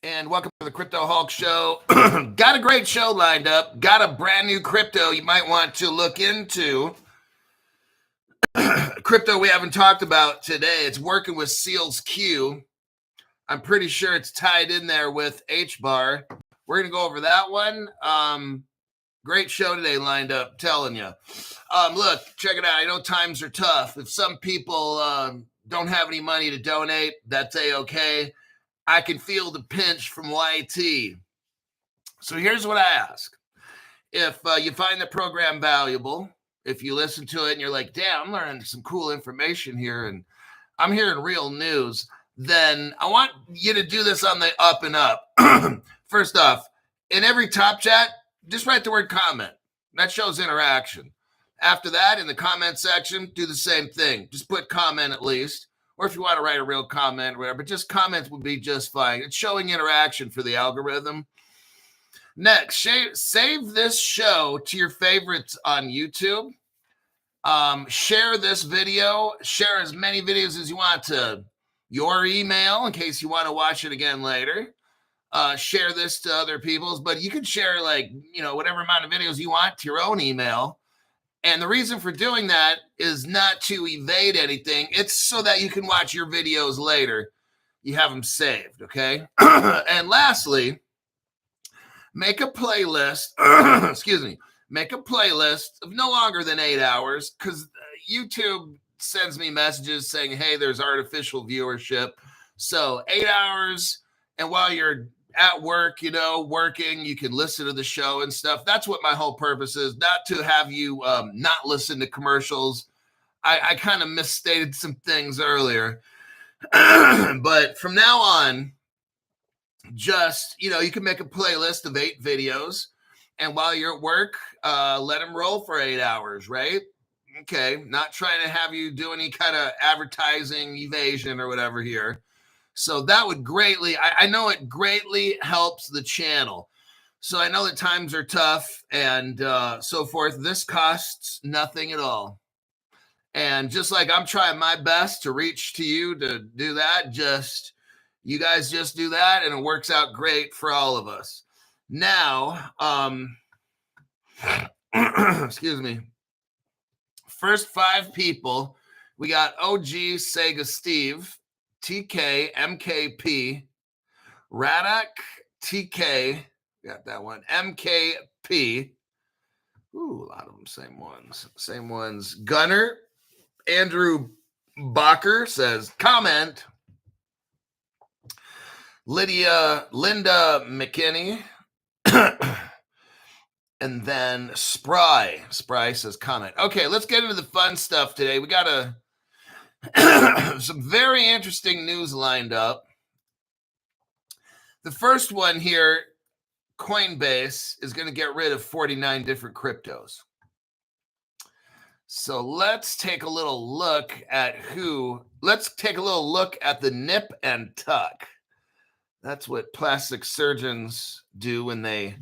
And welcome to the Crypto Hulk Show. Got a great show lined up. Got a brand new crypto you might want to look into. Crypto we haven't talked about today. It's working with Seals Q. I'm pretty sure it's tied in there with Hbar. We're going to go over that one. Great show today lined up, telling you. Look, check it out. I know times are tough. If some people don't have any money to donate, that's A-okay. I can feel the pinch from YT. So here's what I ask. If you find the program valuable, if you listen to it and you're like, damn, I'm learning some cool information here and I'm hearing real news, then I want you to do this on the up and up. First off, in every top chat, just write the word comment. That shows interaction. After that, in the comment section, do the same thing. Just put comment at least. Or if you want to write a real comment or whatever, but just comments would be just fine. It's showing interaction for the algorithm. Next, save this show to your favorites on YouTube. Share this video. Share as many videos as you want to your email in case you want to watch it again later. Share this to other people's, but you can share whatever amount of videos you want to your own email. And the reason for doing that is not to evade anything. It's so that you can watch your videos later. You have them saved, okay? And lastly, make a playlist. Excuse me. Make a playlist of no longer than 8 hours because YouTube sends me messages saying, hey, there's artificial viewership. So 8 hours, and while you're at work, working, you can listen to the show and stuff. That's what my whole purpose is, not to have you not listen to commercials. I kind of misstated some things earlier. But from now on, just, you can make a playlist of 8 videos. And while you're at work, let them roll for 8 hours, right? Okay, not trying to have you do any kind of advertising evasion or whatever here. So that would greatly, I know it greatly helps the channel. So I know that times are tough and so forth. This costs nothing at all. And just like I'm trying my best to reach to you to do that, you guys just do that and it works out great for all of us. Now, excuse me. First 5 people, we got OG Sega Steve, TK, MKP, Radak, TK, got that one, MKP. Ooh, a lot of them, same ones. Gunner, Andrew Bacher says, comment. Linda McKinney, and then Spry says, comment. Okay, let's get into the fun stuff today. We got some very interesting news lined up. The first one here, Coinbase is going to get rid of 49 different cryptos. So let's take a little look at the nip and tuck. That's what plastic surgeons do when they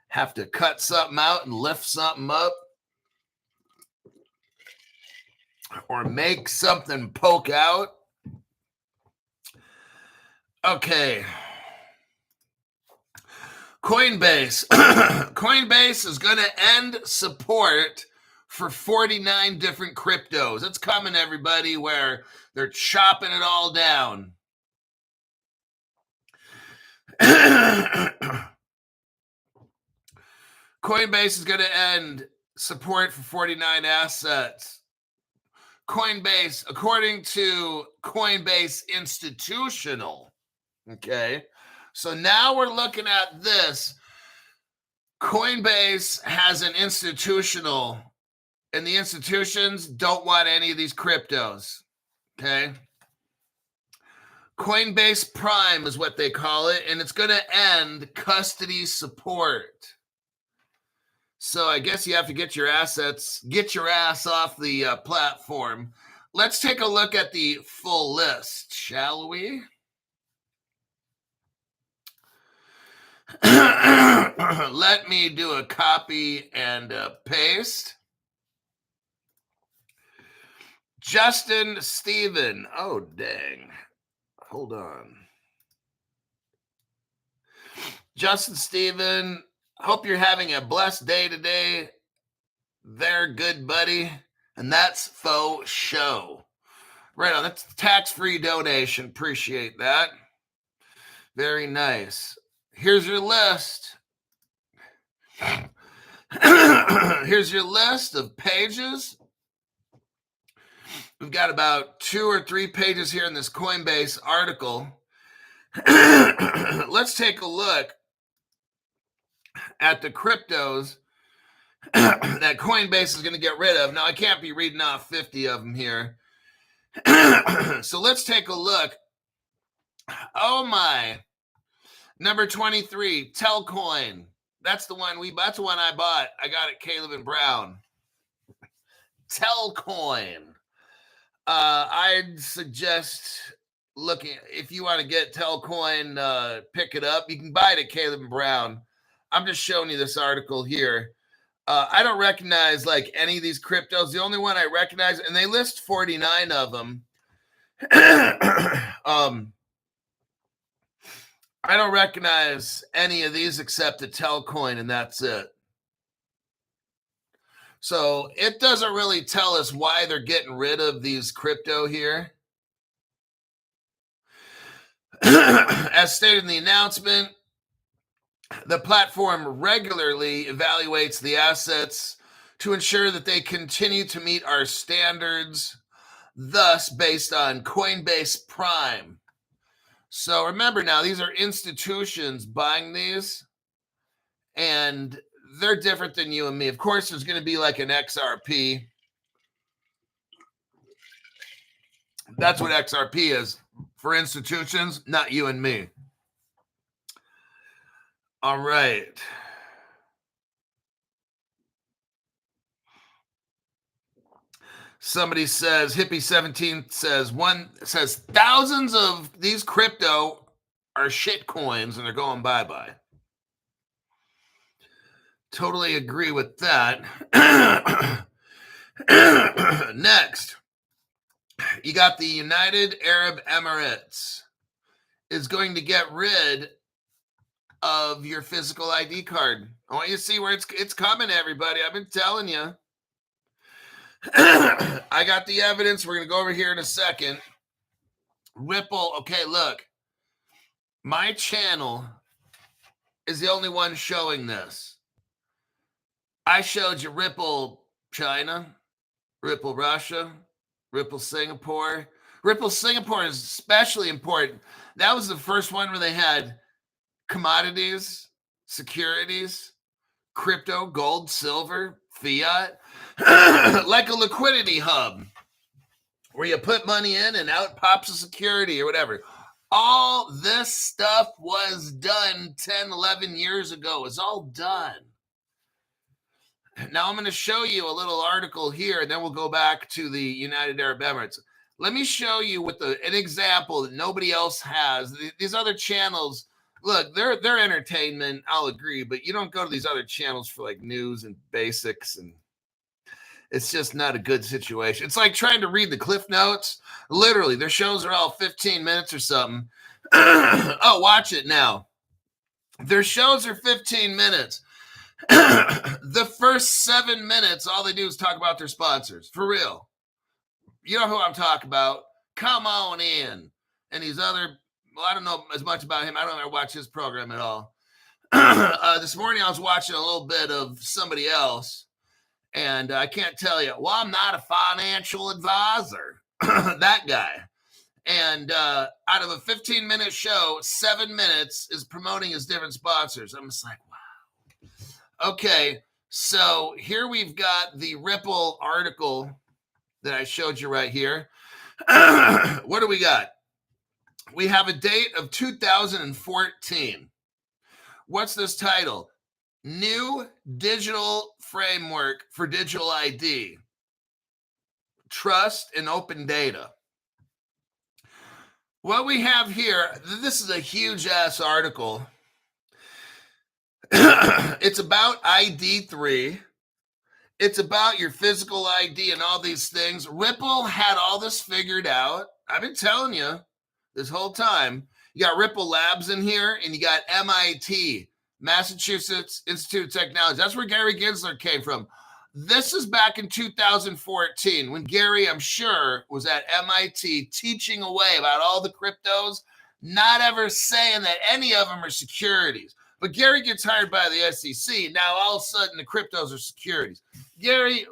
have to cut something out and lift something up. Or make something poke out. Okay. Coinbase. Coinbase is going to end support for 49 different cryptos. It's coming, everybody, where they're chopping it all down. Coinbase is going to end support for 49 assets. Coinbase, according to Coinbase Institutional. Okay. So now we're looking at this. Coinbase has an institutional, and the institutions don't want any of these cryptos. Okay. Coinbase Prime is what they call it, and it's going to end custody support. So I guess you have to get your ass off the platform. Let's take a look at the full list, shall we? Let me do a copy and paste. Justin Steven. Oh, dang. Hold on. Justin Steven, hope you're having a blessed day today. There, good buddy. And that's faux show. Right on, that's tax-free donation. Appreciate that. Very nice. Here's your list. Here's your list of pages. We've got about 2 or 3 pages here in this Coinbase article. Let's take a look at the cryptos that Coinbase is going to get rid of. Now, I can't be reading off 50 of them here. So let's take a look. Oh my. Number 23, Telcoin. That's the one I bought. I got it, Caleb and Brown. Telcoin. I'd suggest looking, if you want to get Telcoin, pick it up. You can buy it at Caleb and Brown. I'm just showing you this article here. I don't recognize like any of these cryptos. The only one I recognize, and they list 49 of them. I don't recognize any of these except the Telcoin, and that's it. So it doesn't really tell us why they're getting rid of these crypto here. As stated in the announcement, the platform regularly evaluates the assets to ensure that they continue to meet our standards, thus based on Coinbase Prime. So remember now, these are institutions buying these, and they're different than you and me. Of course, there's going to be like an XRP. That's what XRP is for institutions, not you and me. All right. Somebody says, Hippie17 says thousands of these crypto are shit coins and they're going bye-bye. Totally agree with that. Next, you got the United Arab Emirates is going to get rid of your physical ID card. I want you to see where it's coming, everybody. I've been telling you. I got the evidence. We're going to go over here in a second. Ripple. Okay, look. My channel is the only one showing this. I showed you Ripple China, Ripple Russia, Ripple Singapore. Ripple Singapore is especially important. That was the first one where they had commodities, securities, crypto, gold, silver, fiat, like a liquidity hub where you put money in and out pops a security or whatever. All this stuff was done 10, 11 years ago. It's all done. Now I'm going to show you a little article here, and then we'll go back to the United Arab Emirates. Let me show you with an example that nobody else has. These other channels, look, they're entertainment, I'll agree, but you don't go to these other channels for like news and basics, and it's just not a good situation. It's like trying to read the Cliff Notes. Literally, their shows are all 15 minutes or something. Oh, watch it now. Their shows are 15 minutes. The first 7 minutes, all they do is talk about their sponsors. For real. You know who I'm talking about. Come on in. And these other, well, I don't know as much about him. I don't ever watch his program at all. This morning I was watching a little bit of somebody else, and I can't tell you, well, I'm not a financial advisor. That guy. And out of a 15-minute show, 7 minutes is promoting his different sponsors. I'm just like, wow. Okay, so here we've got the Ripple article that I showed you right here. What do we got? We have a date of 2014. What's this title? New Digital Framework for Digital ID. Trust and Open Data. What we have here, this is a huge-ass article. It's about ID3. It's about your physical ID and all these things. Ripple had all this figured out. I've been telling you this whole time. You got Ripple Labs in here, and you got MIT, Massachusetts Institute of Technology. That's where Gary Gensler came from. This is back in 2014 when Gary, I'm sure, was at MIT teaching away about all the cryptos, not ever saying that any of them are securities. But Gary gets hired by the SEC. Now, all of a sudden, the cryptos are securities. Gary,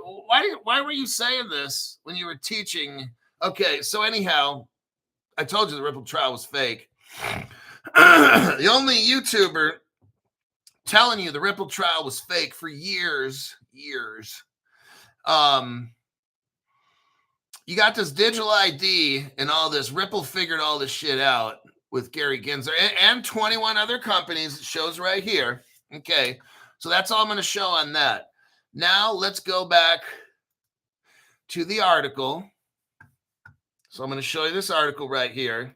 why were you saying this when you were teaching? Okay, so anyhow, I told you the Ripple trial was fake. The only YouTuber telling you the Ripple trial was fake for years. You got this digital ID and all this. Ripple figured all this shit out with Gary Gensler and 21 other companies. It shows right here. Okay, so that's all I'm going to show on that. Now let's go back to the article. So I'm going to show you this article right here.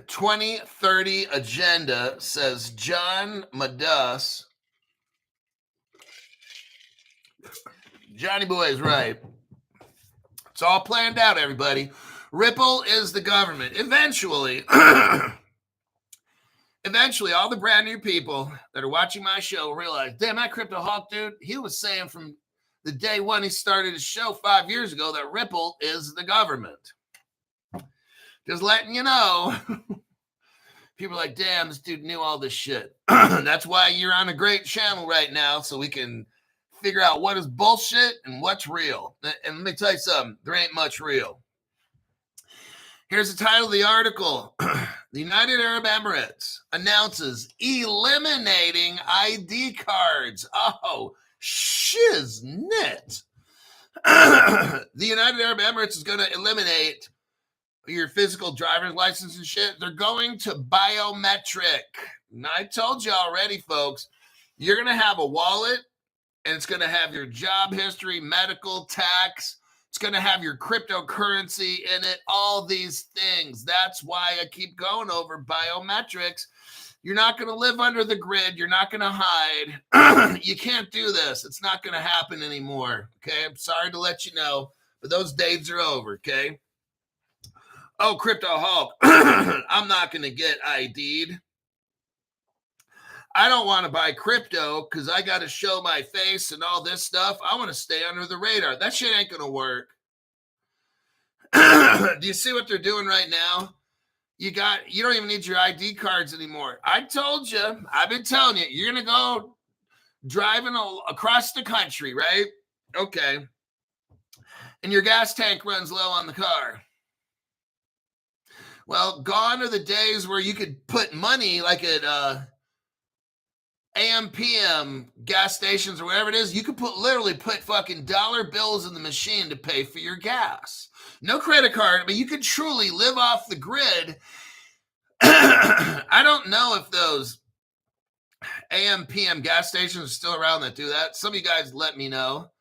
2030 agenda, says John Madas. Johnny Boy is right. It's all planned out, everybody. Ripple is the government. Eventually, all the brand new people that are watching my show realize, damn, that Crypto Hawk dude, he was saying from the day one he started his show 5 years ago that Ripple is the government. Just letting you know. People are like, damn, this dude knew all this shit. That's why you're on a great channel right now, so we can figure out what is bullshit and what's real. And let me tell you something, there ain't much real. Here's the title of the article. The United Arab Emirates announces eliminating ID cards. Oh, shiznit. The United Arab Emirates is going to eliminate your physical driver's license and shit. They're going to biometric. Now, I told you already, folks, you're going to have a wallet, and it's going to have your job history, medical, tax. It's going to have your cryptocurrency in it, all these things. That's why I keep going over biometrics. You're not going to live under the grid. You're not going to hide. You can't do this. It's not going to happen anymore, okay? I'm sorry to let you know, but those days are over, okay? Oh, Crypto Hulk, I'm not going to get ID'd. I don't want to buy crypto because I got to show my face and all this stuff. I want to stay under the radar. That shit ain't going to work. Do you see what they're doing right now? You don't even need your ID cards anymore. I told you, I've been telling you, you're going to go driving across the country, right? Okay. And your gas tank runs low on the car. Well, gone are the days where you could put money like at AM, PM gas stations or whatever it is. You could literally put fucking dollar bills in the machine to pay for your gas. No credit card. I mean, you could truly live off the grid. I don't know if those AM, PM gas stations are still around that do that. Some of you guys let me know.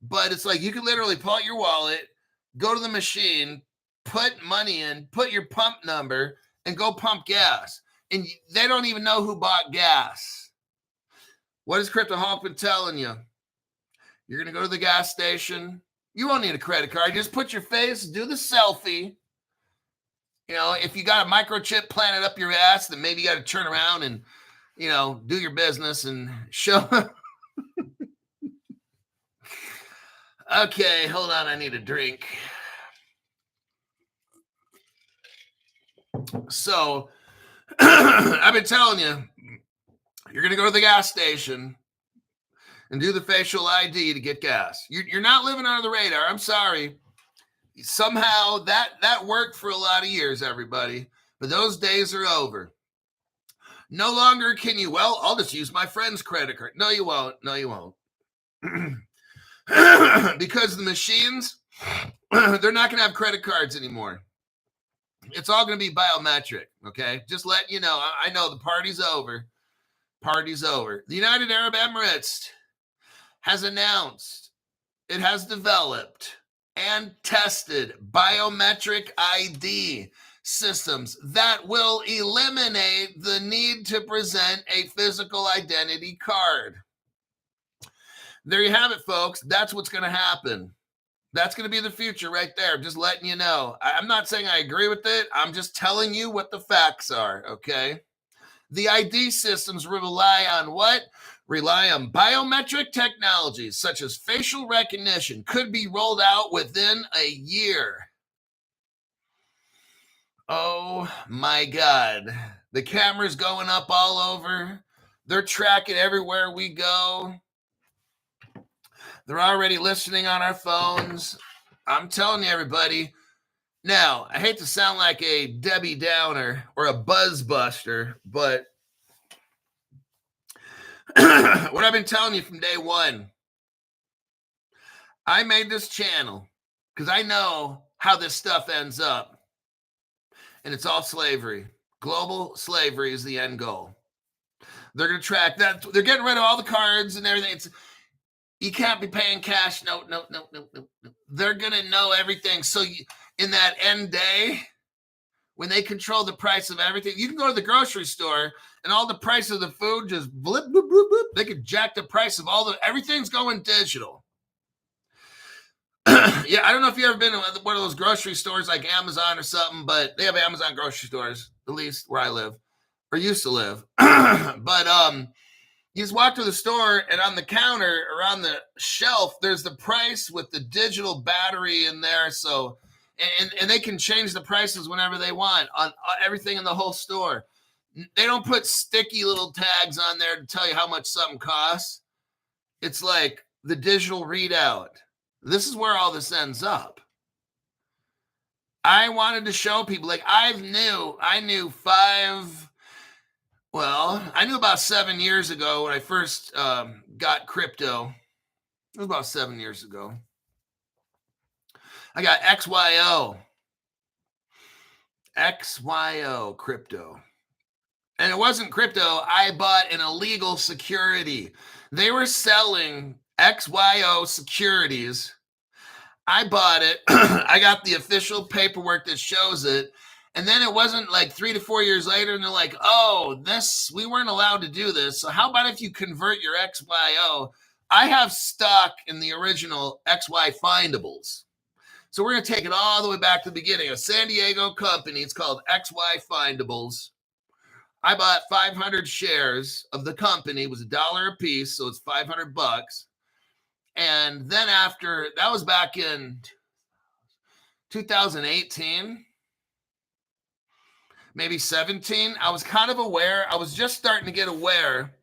But it's like you could literally pull out your wallet, go to the machine, put money in, put your pump number, and go pump gas. And they don't even know who bought gas. What has Crypto Hawk been telling you? You're going to go to the gas station. You won't need a credit card. Just put your face, do the selfie. You know, if you got a microchip planted up your ass, then maybe you got to turn around and, you know, do your business and show. Okay, hold on. I need a drink. So, I've been telling you, you're going to go to the gas station and do the facial ID to get gas. You're not living under the radar. I'm sorry. Somehow that worked for a lot of years, everybody. But those days are over. No longer can you, well, I'll just use my friend's credit card. No, you won't. No, you won't. Because the machines, they're not going to have credit cards anymore. It's all going to be biometric, okay? Just letting you know. I know the party's over. Party's over. The United Arab Emirates has announced it has developed and tested biometric ID systems that will eliminate the need to present a physical identity card. There you have it, folks. That's what's going to happen. That's going to be the future right there. Just letting you know. I'm not saying I agree with it. I'm just telling you what the facts are, okay? The ID systems rely on what? Rely on biometric technologies such as facial recognition, could be rolled out within a year. Oh my God. The camera's going up all over. They're tracking everywhere we go. They're already listening on our phones. I'm telling you, everybody. Now, I hate to sound like a Debbie Downer or a buzz buster, but what I've been telling you from day one, I made this channel because I know how this stuff ends up. And it's all slavery. Global slavery is the end goal. They're going to track that. They're getting rid of all the cards and everything. You can't be paying cash. No. They're going to know everything. So in that end day, when they control the price of everything, you can go to the grocery store and all the price of the food just blip, bloop, bloop, bloop. They could jack the price of everything's going digital. Yeah, I don't know if you've ever been to one of those grocery stores like Amazon or something, but they have Amazon grocery stores, at least where I live, or used to live. But you just walk to the store, and on the counter or on the shelf, there's the price with the digital battery in there. So, and they can change the prices whenever they want on everything in the whole store. They don't put sticky little tags on there to tell you how much something costs. It's like the digital readout. This is where all this ends up. I wanted to show people, like I knew about 7 years ago when I first got crypto. It was about 7 years ago. I got XYO crypto. And it wasn't crypto. I bought an illegal security. They were selling XYO securities. I bought it. I got the official paperwork that shows it. And then it wasn't like 3 to 4 years later, and they're like, oh, we weren't allowed to do this. So how about if you convert your XYO? I have stock in the original XY Findables. So we're going to take it all the way back to the beginning. A San Diego company. It's called XY Findables. I bought 500 shares of the company. It was $1 a piece, so it's $500. And then after, that was back in 2018, maybe 17. I was kind of aware. I was just starting to get aware.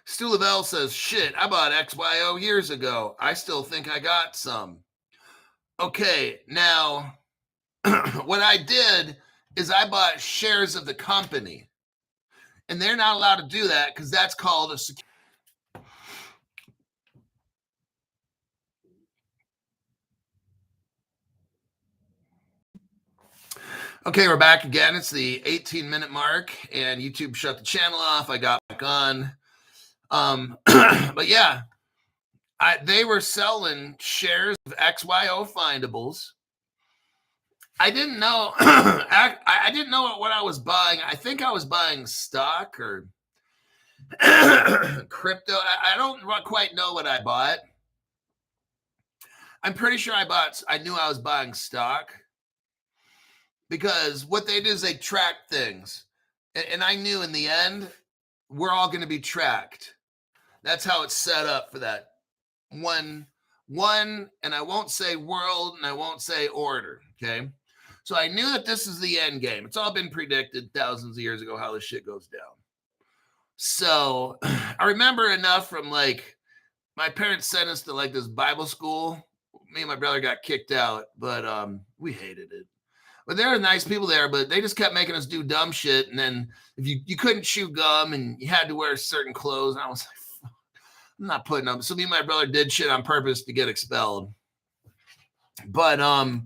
Stu Lavelle says, shit, I bought XYO years ago. I still think I got some. Okay, now what I did is I bought shares of the company. And they're not allowed to do that because that's called a security. Okay, we're back again. It's the 18-minute mark, and YouTube shut the channel off. I got back on. But yeah, they were selling shares of XYO Findables. I didn't know. I didn't know what I was buying. I think I was buying stock or crypto. I don't quite know what I bought. I'm pretty sure I knew I was buying stock because what they do is they track things. And I knew in the end, we're all going to be tracked. That's how it's set up for that one, and I won't say world and I won't say order. Okay. So I knew that this is the end game. It's all been predicted thousands of years ago how this shit goes down. So I remember enough from like my parents sent us to like this Bible school. Me and my brother got kicked out, but we hated it. But there were nice people there, but they just kept making us do dumb shit. And then if you couldn't chew gum and you had to wear certain clothes, and I was like, I'm not putting up. So me and my brother did shit on purpose to get expelled. But I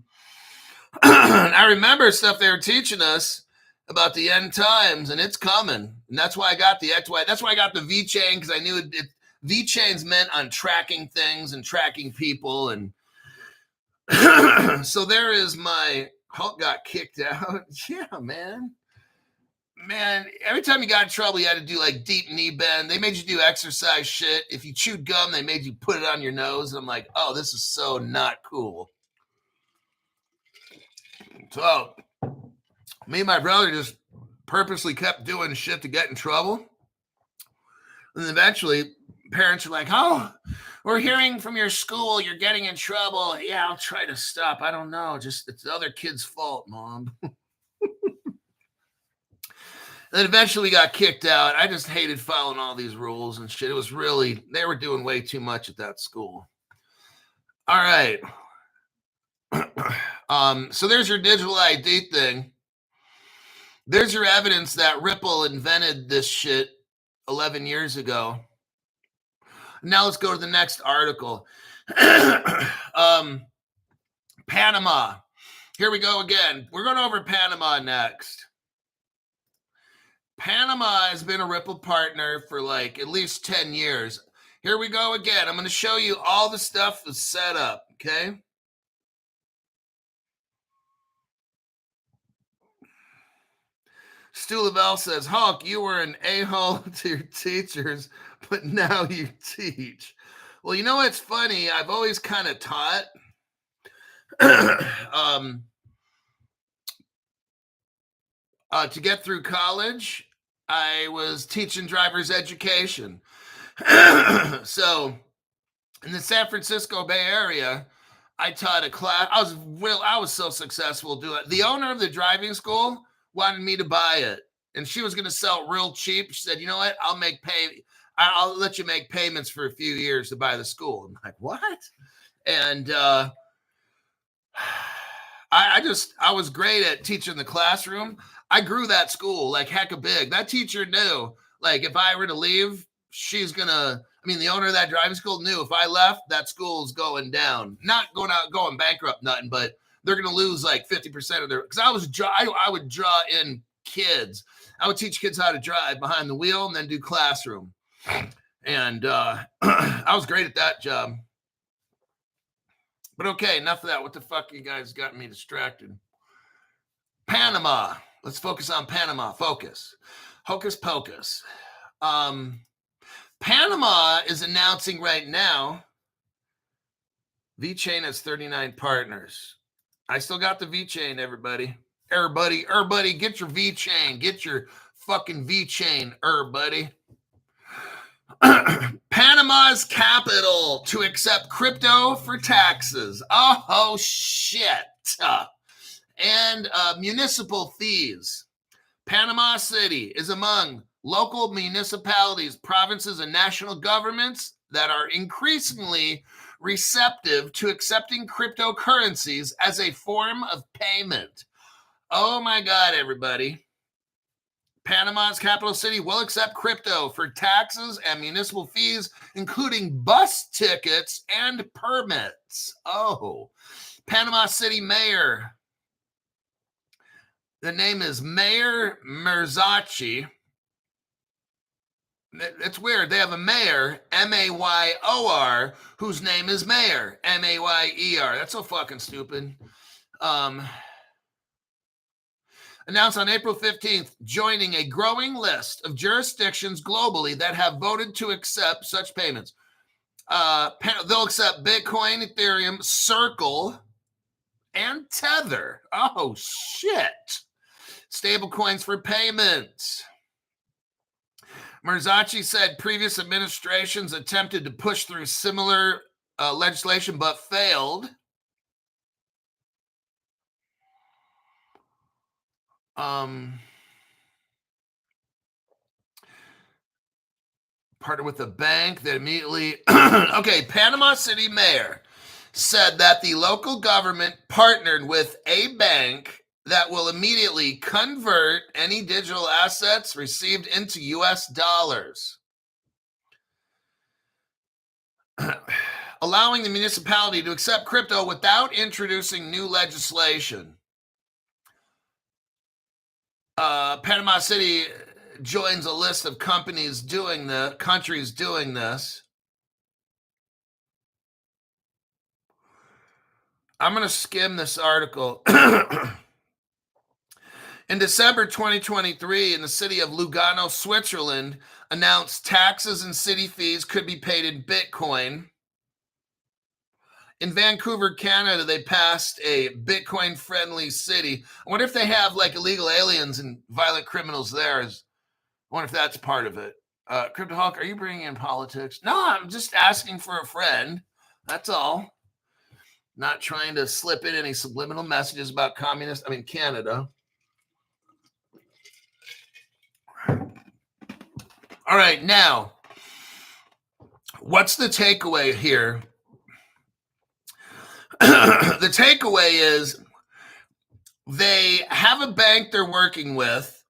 remember stuff they were teaching us about the end times, and it's coming. And that's why I got the XY. That's why I got the V chain, because I knew V chains meant on tracking things and tracking people. And so there is my Hulk got kicked out. Yeah, man. Man, every time you got in trouble, you had to do like deep knee bend. They made you do exercise shit. If you chewed gum, they made you put it on your nose. And I'm like, oh, this is so not cool. So me and my brother just purposely kept doing shit to get in trouble. And eventually parents are like, oh, we're hearing from your school you're getting in trouble. Yeah, I'll try to stop. I don't know. Just it's the other kid's fault, Mom. Then eventually we got kicked out. I just hated following all these rules and shit. It was really, they were doing way too much at that school. All right. So there's your digital ID thing. There's your evidence that Ripple invented this shit 11 years ago. Now let's go to the next article. Panama. Here we go again. We're going over Panama next. Panama has been a Ripple partner for like at least 10 years. Here we go again. I'm going to show you all the stuff that's set up, okay? Stu Lavelle says, Hulk, you were an a-hole to your teachers, but now you teach. Well, you know what's funny? I've always kind of taught. To get through college, I was teaching driver's education. So in the San Francisco Bay Area, I taught a class. I was so successful doing it. The owner of the driving school wanted me to buy it, and she was going to sell it real cheap. She said, you know what? I'll let you make payments for a few years to buy the school. I'm like, what? And I was great at teaching the classroom. I grew that school like heck of big. That teacher knew, like, if I were to leave, the owner of that driving school knew if I left, that school's going down. Not going bankrupt, nothing, but they're going to lose like 50% of their, because I would draw in kids. I would teach kids how to drive behind the wheel and then do classroom. And I was great at that job. But okay, enough of that. What the fuck you guys got me distracted? Panama. Let's focus on Panama. Focus. Hocus pocus. Panama is announcing right now VeChain has 39 partners. I still got the VeChain, everybody. Everybody, get your VeChain. Get your fucking VeChain, everybody. Panama's capital to accept crypto for taxes. Oh, shit. And municipal fees. Panama City is among local municipalities, provinces, and national governments that are increasingly receptive to accepting cryptocurrencies as a form of payment. Oh my God, everybody. Panama's capital city will accept crypto for taxes and municipal fees, including bus tickets and permits. Oh, Panama City Mayor. The name is Mayor Merzacci. It's weird. They have a mayor, M-A-Y-O-R, whose name is Mayor, M-A-Y-E-R. That's so fucking stupid. Announced on April 15th, joining a growing list of jurisdictions globally that have voted to accept such payments. They'll accept Bitcoin, Ethereum, Circle, and Tether. Oh, shit. Stablecoins for payments. Merzacci said previous administrations attempted to push through similar legislation but failed. Partnered with a bank that immediately... Okay, Panama City Mayor said that the local government partnered with a bank that will immediately convert any digital assets received into U.S. dollars, allowing the municipality to accept crypto without introducing new legislation. Panama City joins a list of countries doing this. I'm going to skim this article. In December 2023, in the city of Lugano, Switzerland, announced taxes and city fees could be paid in Bitcoin. In Vancouver, Canada, they passed a Bitcoin-friendly city. I wonder if they have like illegal aliens and violent criminals there. I wonder if that's part of it. Crypto Hulk, are you bringing in politics? No, I'm just asking for a friend. That's all. Not trying to slip in any subliminal messages about Canada. All right, now, what's the takeaway here? The takeaway is they have a bank they're working with,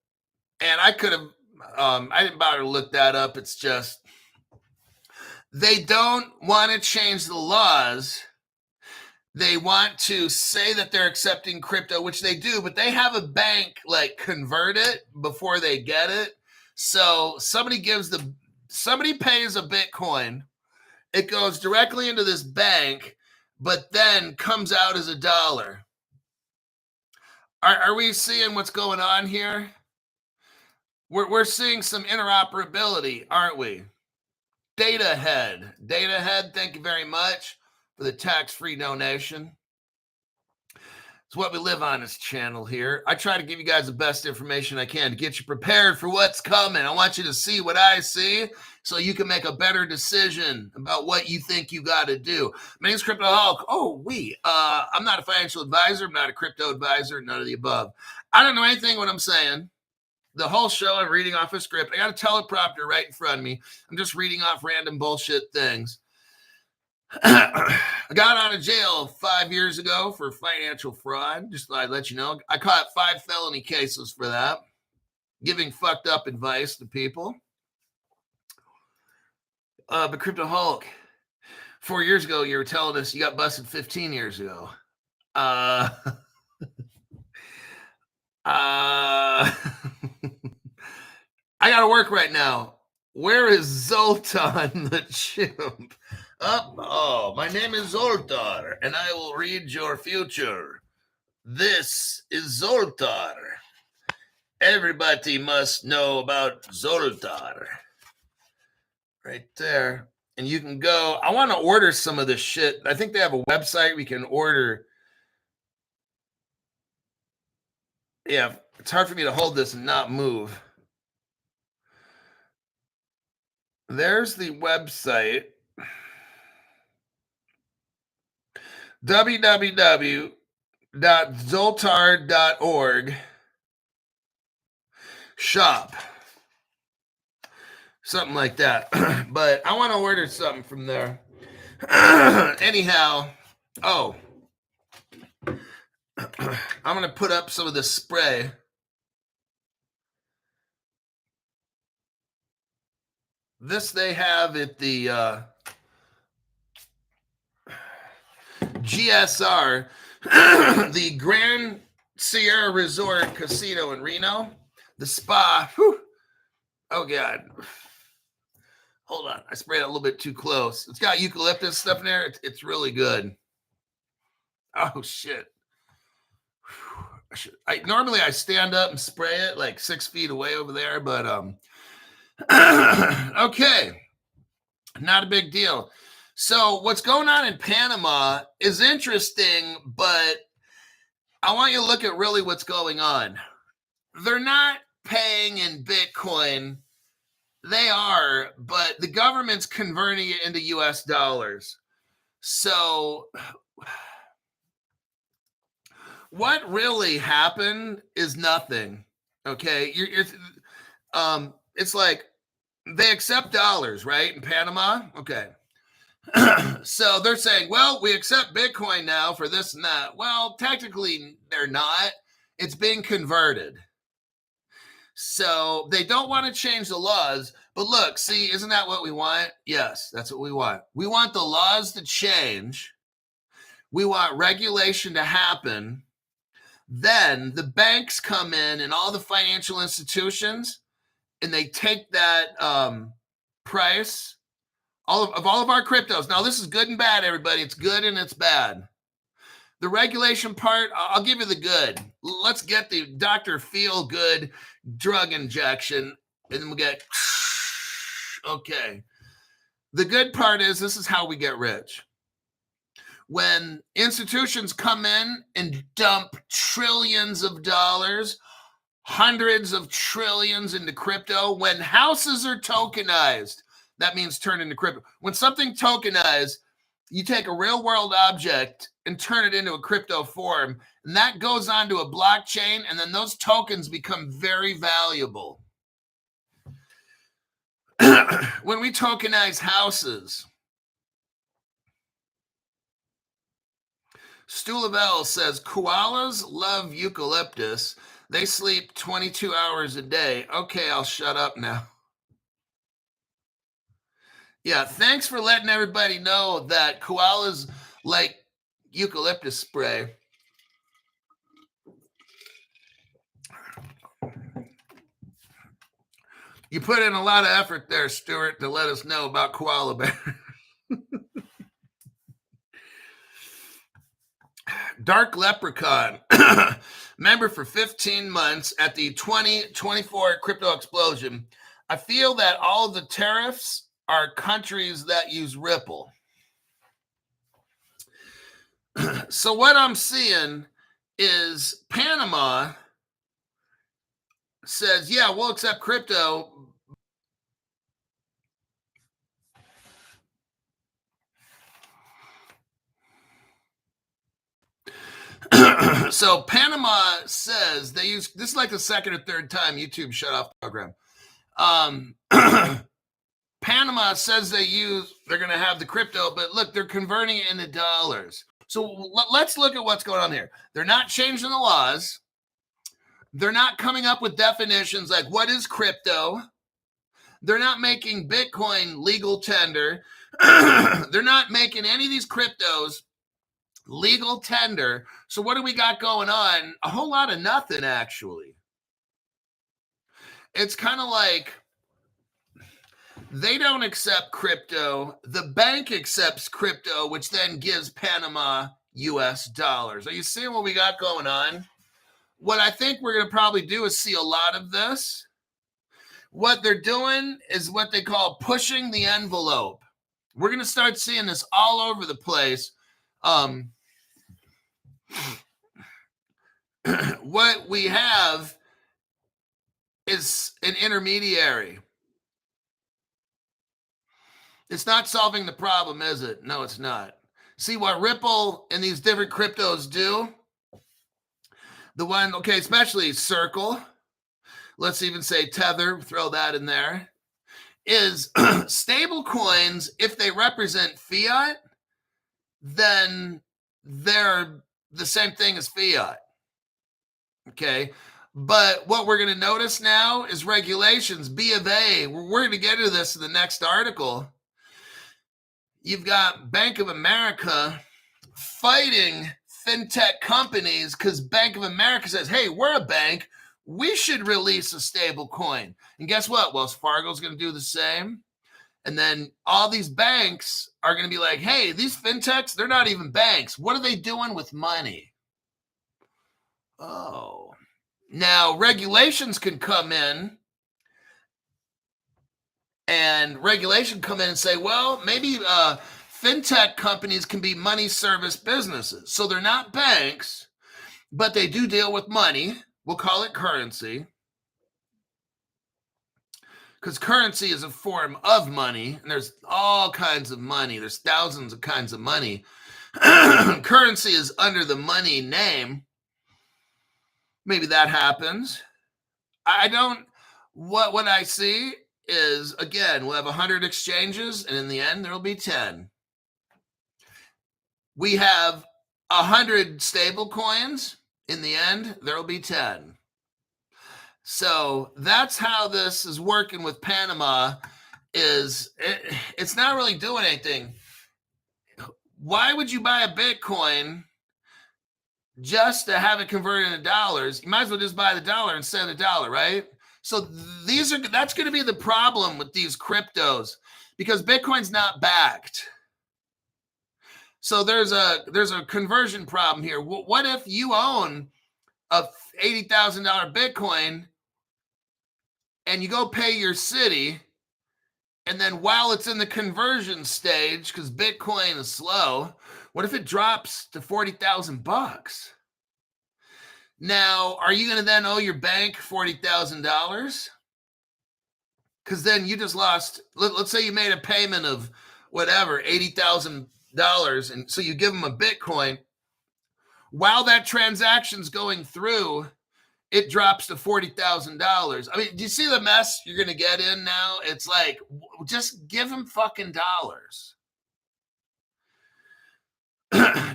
and I could have, I didn't bother to look that up. It's just, they don't want to change the laws. They want to say that they're accepting crypto, which they do, but they have a bank like convert it before they get it. So somebody pays a Bitcoin. It goes directly into this bank, but then comes out as $1. Are we seeing what's going on here? We're seeing some interoperability, aren't we? Datahead, thank you very much for the tax-free donation. It's what we live on this channel here. I try to give you guys the best information I can to get you prepared for what's coming. I want you to see what I see so you can make a better decision about what you think you got to do. My name's Crypto Hulk. I'm not a financial advisor. I'm not a crypto advisor. None of the above. I don't know anything what I'm saying. The whole show I'm reading off a script. I got a teleprompter right in front of me. I'm just reading off random bullshit things. I got out of jail 5 years ago for financial fraud. Just thought I'd let you know. I caught 5 felony cases for that. Giving fucked up advice to people. But Crypto Hulk, 4 years ago, you were telling us you got busted 15 years ago. I got to work right now. Where is Zoltan the chimp? My name is Zoltar, and I will read your future. This is Zoltar. Everybody must know about Zoltar. Right there. And you can go. I want to order some of this shit. I think they have a website we can order. Yeah, it's hard for me to hold this and not move. There's the website. www.zoltar.org shop. Something like that. But I want to order something from there. Anyhow, I'm going to put up some of the spray. This they have at the GSR, the Grand Sierra Resort Casino in Reno, the spa. Whew. Oh, God. Hold on. I sprayed it a little bit too close. It's got eucalyptus stuff in there. It's really good. Oh, shit. Normally I stand up and spray it like 6 feet away over there, but okay. Not a big deal. So what's going on in Panama is interesting, but I want you to look at really what's going on. They're not paying in Bitcoin. They are, but the government's converting it into US dollars. So what really happened is nothing. Okay. It's like they accept dollars, right? In Panama. Okay. So they're saying, well, we accept Bitcoin now for this and that. Well, technically they're not. It's being converted. So they don't want to change the laws. But look, see, isn't that what we want? Yes, that's what we want. We want the laws to change. We want regulation to happen. Then the banks come in and all the financial institutions, and they take that price all of our cryptos. Now, this is good and bad, everybody. It's good and it's bad. The regulation part, I'll give you the good. Let's get the Dr. Feel Good drug injection, and then we'll get, okay. The good part is this is how we get rich. When institutions come in and dump trillions of dollars, hundreds of trillions into crypto, when houses are tokenized, that means turned into crypto. When something tokenized, you take a real world object and turn it into a crypto form, and that goes onto a blockchain, and then those tokens become very valuable. When we tokenize houses, Stu Lavelle says, koalas love eucalyptus. They sleep 22 hours a day. Okay, I'll shut up now. Yeah, thanks for letting everybody know that koalas like eucalyptus spray. You put in a lot of effort there, Stuart, to let us know about koala bear. Dark Leprechaun, member for 15 months at the 2024 crypto explosion. I feel that all of the tariffs are countries that use Ripple. So what I'm seeing is Panama says, yeah, we'll accept crypto. So Panama says they use, this is like the second or third time YouTube shut off the program. Panama says they're going to have the crypto, but look, they're converting it into dollars. So let's look at what's going on here. They're not changing the laws. They're not coming up with definitions like what is crypto. They're not making Bitcoin legal tender. They're not making any of these cryptos legal tender. So what do we got going on? A whole lot of nothing, actually. It's kind of like they don't accept crypto. The bank accepts crypto, which then gives Panama US dollars. Are you seeing what we got going on? What I think we're going to probably do is see a lot of this. What they're doing is what they call pushing the envelope. We're going to start seeing this all over the place. What we have is an intermediary. It's not solving the problem, is it? No, it's not. See what Ripple and these different cryptos do? The one, okay, especially Circle, let's even say Tether, throw that in there, is stable coins, if they represent fiat, then they're the same thing as fiat. Okay. But what we're going to notice now is regulations, B of A. We're going to get into this in the next article. You've got Bank of America fighting fintech companies because Bank of America says, hey, we're a bank. We should release a stable coin. And guess what? Wells Fargo's going to do the same. And then all these banks are going to be like, hey, these fintechs, they're not even banks. What are they doing with money? Oh. Now, regulations can come in and say, well, maybe fintech companies can be money service businesses. So they're not banks, but they do deal with money. We'll call it currency. Because currency is a form of money, and there's all kinds of money. There's thousands of kinds of money. Currency is under the money name. Maybe that happens. What I see is, again, we'll have 100 exchanges, and in the end, there'll be 10. We have 100 stable coins. In the end, there'll be 10. So that's how this is working with Panama. It's not really doing anything. Why would you buy a Bitcoin just to have it converted into dollars? You might as well just buy the dollar instead of the dollar, right? So that's going to be the problem with these cryptos, because Bitcoin's not backed. So there's a conversion problem here. What if you own a $80,000 Bitcoin and you go pay your city, and then while it's in the conversion stage, because Bitcoin is slow, what if it drops to 40,000 bucks? Now, are you going to then owe your bank $40,000? Because then you just lost, let's say you made a payment of whatever, $80,000, and so you give them a Bitcoin. While that transaction's going through, it drops to $40,000. I mean, do you see the mess you're going to get in now? It's like, just give them fucking dollars.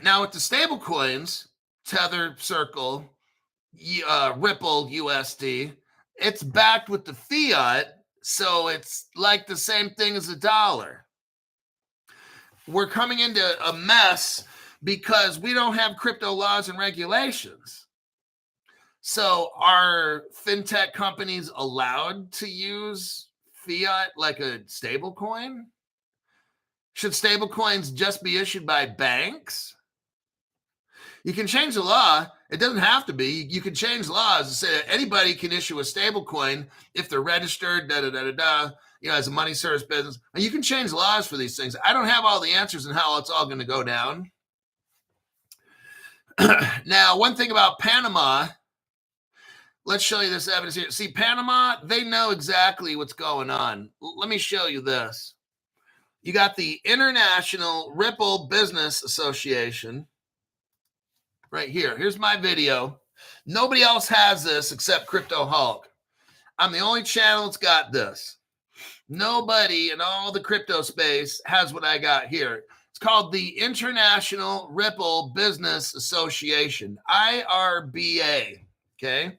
Now, with the stable coins, Tether, Circle, Ripple, USD, it's backed with the fiat, so it's like the same thing as a dollar. We're coming into a mess because we don't have crypto laws and regulations. So are fintech companies allowed to use fiat like a stable coin? Should stable coins just be issued by banks? You can change the law. It doesn't have to be. You can change laws and say anybody can issue a stable coin if they're registered, as a money service business. And you can change laws for these things. I don't have all the answers on how it's all going to go down. Now, one thing about Panama, let's show you this evidence here. See, Panama, they know exactly what's going on. Let me show you this. You got the International Ripple Business Association right here. Here's my video. Nobody else has this except Crypto Hulk. I'm the only channel that's got this. Nobody in all the crypto space has what I got here. It's called the International Ripple Business Association, IRBA, okay?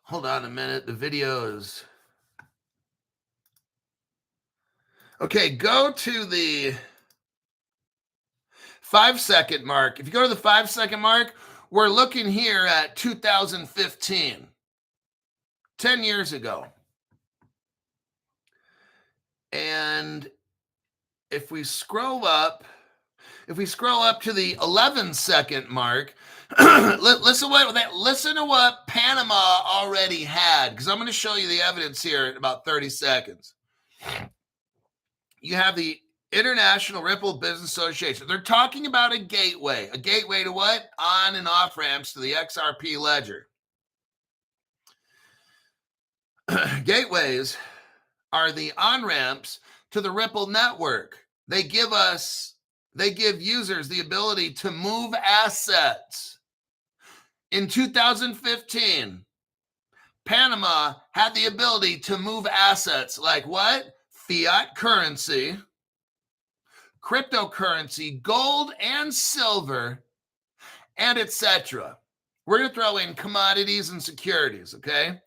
Hold on a minute. The video is... Okay, go to the 5-second mark. If you go to the 5-second mark, we're looking here at 2015, 10 years ago. And if we scroll up to the 11-second mark, listen to what Panama already had, because I'm going to show you the evidence here in about 30 seconds. You have the International Ripple Business Association. They're talking about a gateway. A gateway to what? On and off ramps to the XRP ledger. Gateways are the on-ramps to the Ripple network. They give users the ability to move assets. In 2015, Panama had the ability to move assets like what? Fiat currency, cryptocurrency, gold and silver, and etc. We're going to throw in commodities and securities, okay?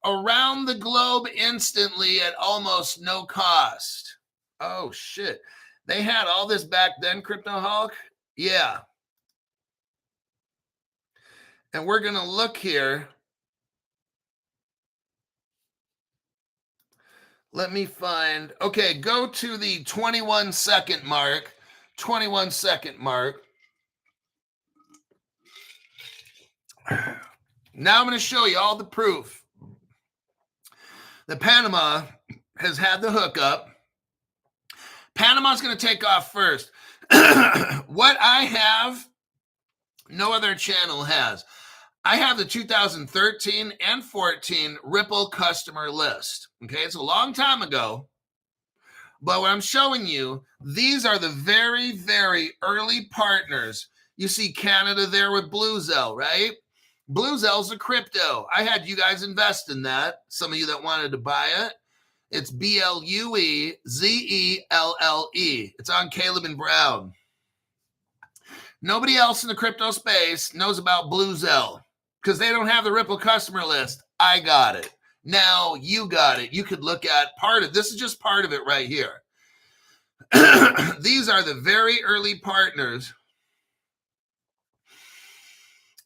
Around the globe instantly at almost no cost. Oh, shit. They had all this back then, Crypto Hulk? Yeah. And we're going to look here. Let me find, okay, go to the 21-second mark. 21-second mark. Now I'm going to show you all the proof that Panama has had the hookup. Panama's going to take off first. What I have, no other channel has. I have the 2013 and 14 Ripple customer list. Okay, it's a long time ago. But what I'm showing you, these are the very, very early partners. You see Canada there with Bluezell, right? Bluezell's a crypto. I had you guys invest in that. Some of you that wanted to buy it. It's BLUEZELLE. It's on Caleb and Brown. Nobody else in the crypto space knows about Bluezell because they don't have the Ripple customer list. I got it. Now you got it. You could look at part of this is just part of it right here. These are the very early partners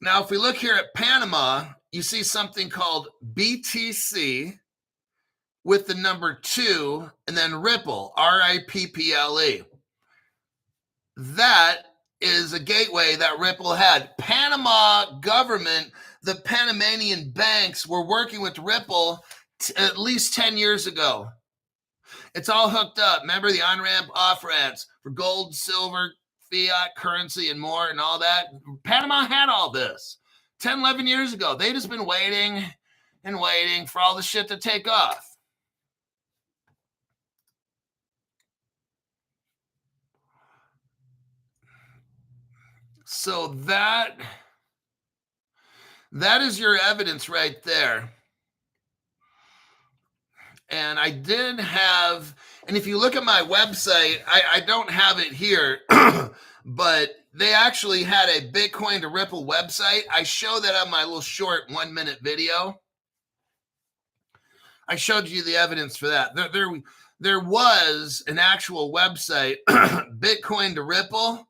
Now, if we look here at Panama, you see something called BTC with the number 2 and then Ripple, RIPPLE. That is a gateway that Ripple had. Panama government, the Panamanian banks were working with Ripple at least 10 years ago. It's all hooked up. Remember the on-ramp, off-ramps for gold, silver, fiat, currency, and more and all that? Panama had all this 10, 11 years ago. They just been waiting and waiting for all the shit to take off. So that is your evidence right there. And I did have, and if you look at my website, I don't have it here, but they actually had a Bitcoin to Ripple website. I show that on my little short 1-minute video. I showed you the evidence for that. There was an actual website, Bitcoin to Ripple.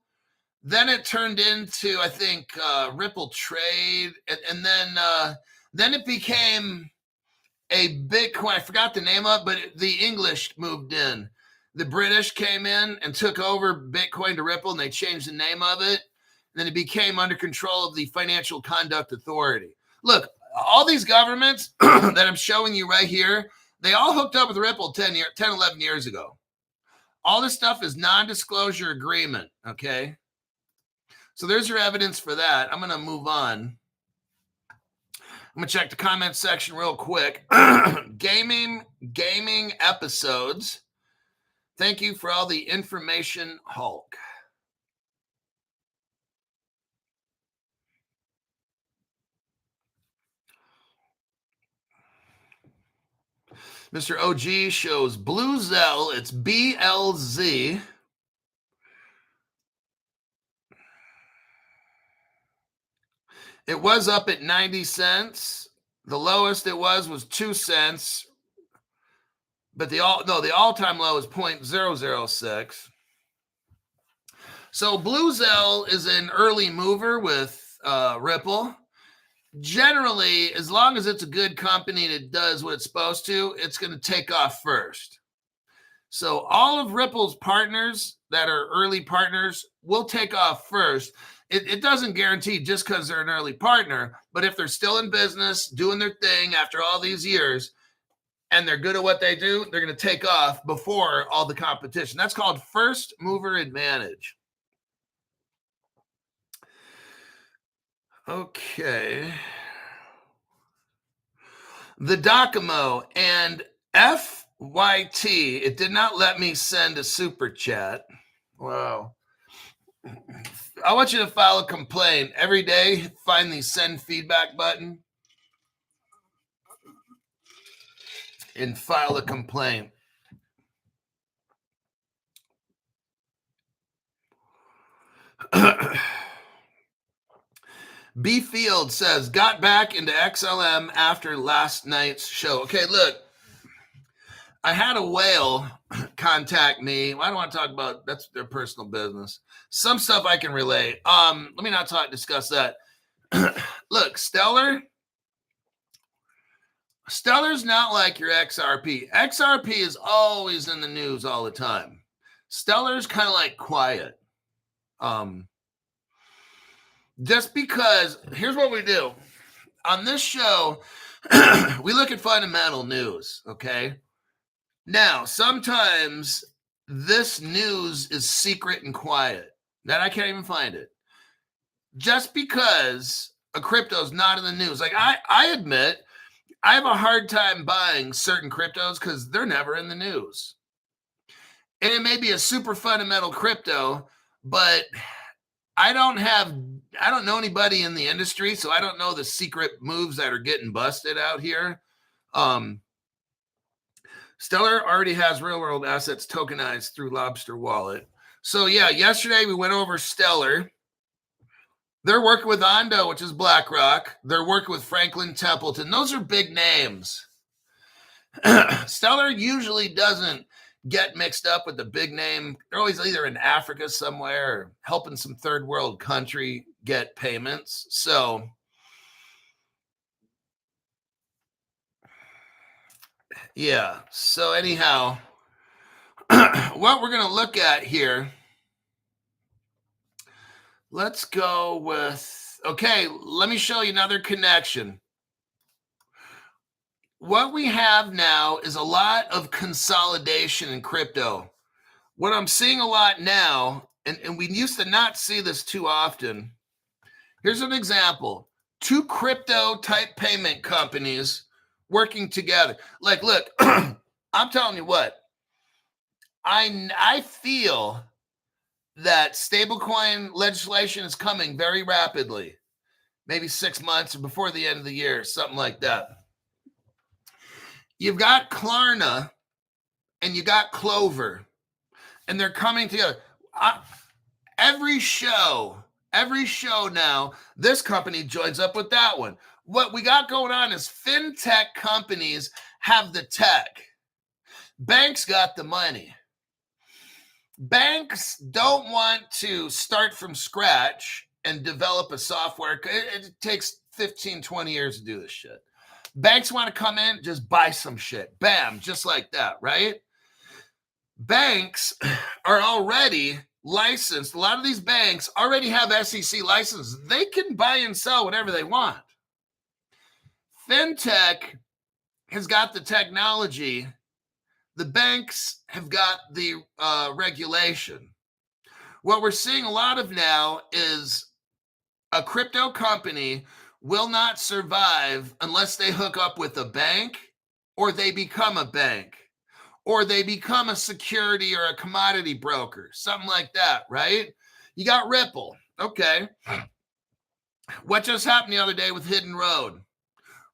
Then it turned into, I think, Ripple Trade, and then it became a Bitcoin. I forgot the name of it, but the English moved in. The British came in and took over Bitcoin to Ripple, and they changed the name of it. And then it became under control of the Financial Conduct Authority. Look, all these governments that I'm showing you right here, they all hooked up with Ripple 10, 11 years ago. All this stuff is non-disclosure agreement, okay? So there's your evidence for that. I'm going to move on. I'm going to check the comment section real quick. Gaming episodes. Thank you for all the information, Hulk. Mr. OG shows Blue Zell. It's BLZ. It was up at 90 cents. The lowest it was 2 cents. But the all-time low is 0.006. So Blue Zell is an early mover with Ripple. Generally, as long as it's a good company that does what it's supposed to, it's going to take off first. So all of Ripple's partners that are early partners will take off first. It doesn't guarantee just because they're an early partner, but if they're still in business, doing their thing after all these years, and they're good at what they do, they're going to take off before all the competition. That's called first mover advantage. Okay. The Docomo and FYT, it did not let me send a super chat. Wow. I want you to file a complaint every day. Find the send feedback button and file a complaint. B Field says, got back into XLM after last night's show. Okay, look, I had a whale contact me. I don't want to talk about, that's their personal business. Some stuff I can relate. Let me not discuss that. Look, Stellar's not like your XRP. XRP is always in the news all the time. Stellar's kind of like quiet. Just because, here's what we do. On this show, we look at fundamental news, okay? Now, sometimes this news is secret and quiet. That I can't even find it. Just because a crypto is not in the news. Like I admit, I have a hard time buying certain cryptos because they're never in the news. And it may be a super fundamental crypto, but I don't know anybody in the industry, so I don't know the secret moves that are getting busted out here. Stellar already has real world assets tokenized through Lobster Wallet. So yeah, yesterday we went over Stellar. They're working with Ondo, which is BlackRock. They're working with Franklin Templeton. Those are big names. Stellar usually doesn't get mixed up with the big name. They're always either in Africa somewhere or helping some third world country get payments. So yeah. So anyhow, what we're going to look at here, let's go with, okay, let me show you another connection. What we have now is a lot of consolidation in crypto. What I'm seeing a lot now, and we used to not see this too often. Here's an example. 2 crypto type payment companies working together. Like, look, I'm telling you what, I feel that stablecoin legislation is coming very rapidly, maybe 6 months or before the end of the year, something like that. You've got Klarna and you got Clover, and they're coming together. Every show now, this company joins up with that one. What we got going on is fintech companies have the tech. Banks got the money. Banks don't want to start from scratch and develop a software. It takes 15, 20 years to do this shit. Banks want to come in, just buy some shit. Bam, just like that, right? Banks are already licensed. A lot of these banks already have SEC licenses. They can buy and sell whatever they want. Fintech has got the technology. The banks have got the regulation. What we're seeing a lot of now is a crypto company will not survive unless they hook up with a bank, or they become a bank, or they become a security or a commodity broker, something like that, right? You got Ripple. Okay. What just happened the other day with Hidden Road?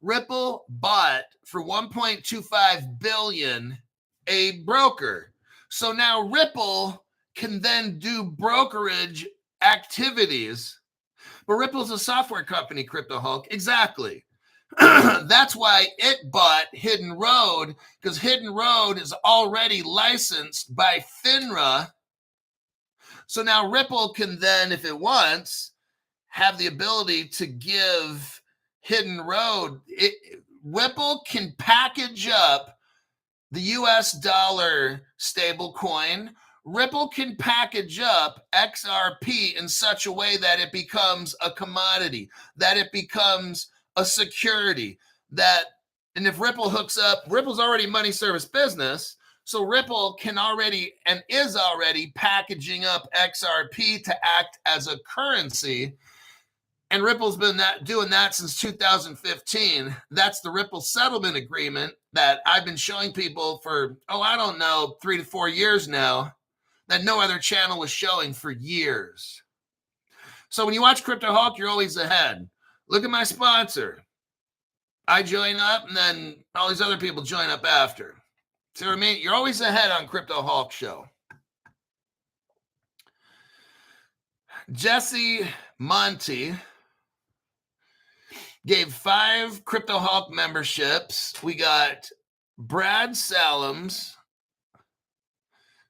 Ripple bought for $1.25 billion a broker. So now Ripple can then do brokerage activities. But Ripple's a software company, Crypto Hulk. Exactly. That's why it bought Hidden Road, because Hidden Road is already licensed by FINRA. So now Ripple can then, if it wants, have the ability to give Hidden Road. Ripple can package up the US dollar stable coin. Ripple can package up XRP in such a way that it becomes a commodity, that it becomes a security, and if Ripple hooks up, Ripple's already money service business, so Ripple can already and is already packaging up XRP to act as a currency. And Ripple's been doing that since 2015. That's the Ripple settlement agreement that I've been showing people for, 3 to 4 years now, that no other channel was showing for years. So when you watch Crypto Hulk, you're always ahead. Look at my sponsor. I join up, and then all these other people join up after. See what I mean? You're always ahead on Crypto Hulk Show. Jesse Monty gave 5 Crypto Hulk memberships. We got Brad Salams,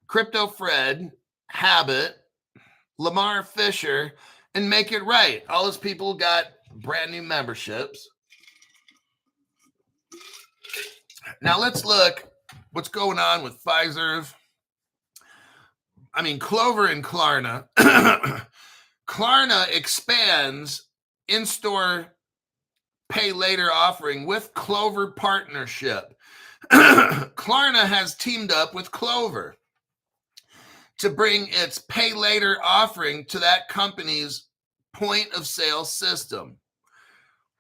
Crypto Fred, Habit, Lamar Fisher, and Make It Right. All those people got brand new memberships. Now let's look what's going on with Pfizer. Clover and Klarna. Klarna expands in-store pay later offering with Clover partnership. Klarna has teamed up with Clover to bring its pay later offering to that company's point of sale system.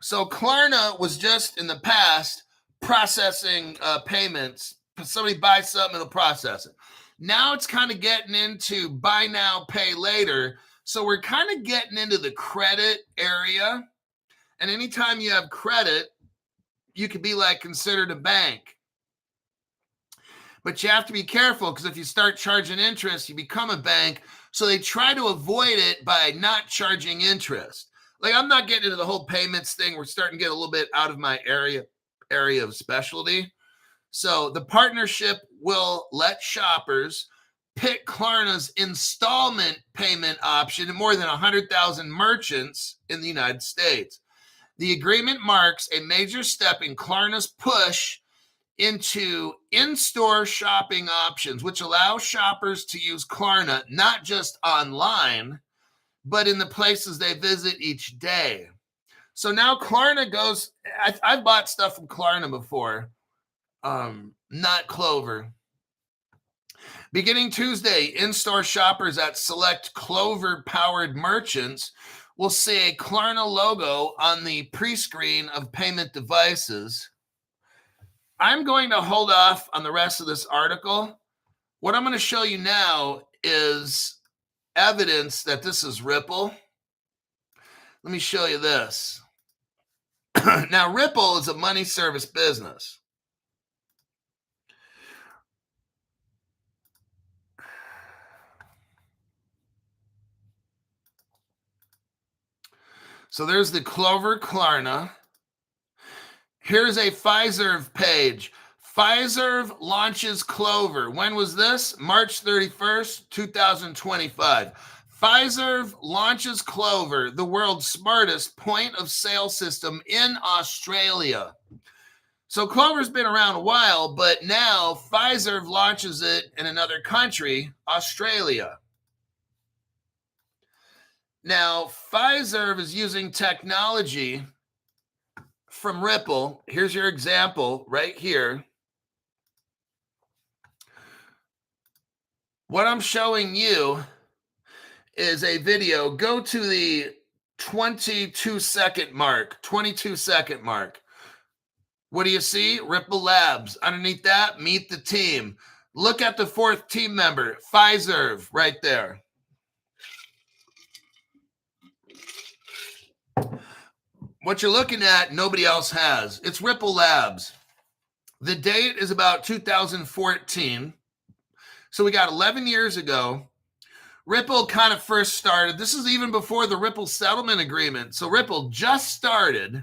So Klarna was just in the past processing payments. Somebody buys something, it'll process it. Now it's kind of getting into buy now, pay later. So we're kind of getting into the credit area. And anytime you have credit, you could be considered a bank. But you have to be careful, because if you start charging interest, you become a bank. So they try to avoid it by not charging interest. I'm not getting into the whole payments thing. We're starting to get a little bit out of my area of specialty. So the partnership will let shoppers pit Klarna's installment payment option to more than 100,000 merchants in the United States. The agreement marks a major step in Klarna's push into in-store shopping options, which allow shoppers to use Klarna not just online, but in the places they visit each day. So now Klarna goes, I've bought stuff from Klarna before, not Clover. Beginning Tuesday, in-store shoppers at select Clover-powered merchants will see a Klarna logo on the pre-screen of payment devices. I'm going to hold off on the rest of this article. What I'm going to show you now is evidence that this is Ripple. Let me show you this. Now, Ripple is a money service business. So there's the Clover Klarna. Here's a Fiserv page. Fiserv launches Clover. When was this? March 31st, 2025. Fiserv launches Clover, the world's smartest point-of-sale system in Australia. So Clover's been around a while, but now Fiserv launches it in another country, Australia. Now, Fiserv is using technology from Ripple. Here's your example right here. What I'm showing you is a video. Go to the 22-second mark. 22-second mark. What do you see? Ripple Labs. Underneath that, meet the team. Look at the fourth team member, Fiserv, right there. What you're looking at, nobody else has. It's Ripple Labs. The date is about 2014. So we got 11 years ago. Ripple kind of first started. This is even before the Ripple settlement agreement. So Ripple just started.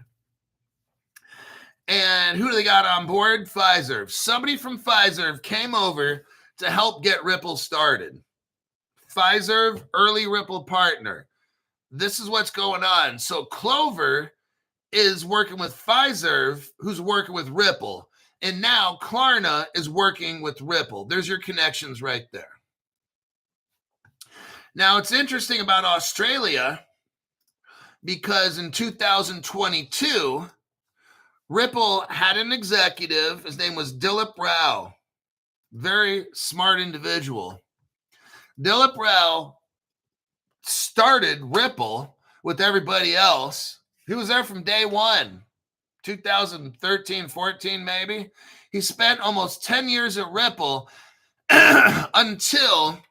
And who do they got on board? Fiserv. Somebody from Fiserv came over to help get Ripple started. Fiserv, early Ripple partner. This is what's going on. So Clover is working with Fiserv, who's working with Ripple. And now Klarna is working with Ripple. There's your connections right there. Now, it's interesting about Australia because in 2022, Ripple had an executive. His name was Dilip Rao. Very smart individual. Dilip Rao started Ripple with everybody else. He was there from day one, 2013, 14 maybe. He spent almost 10 years at Ripple until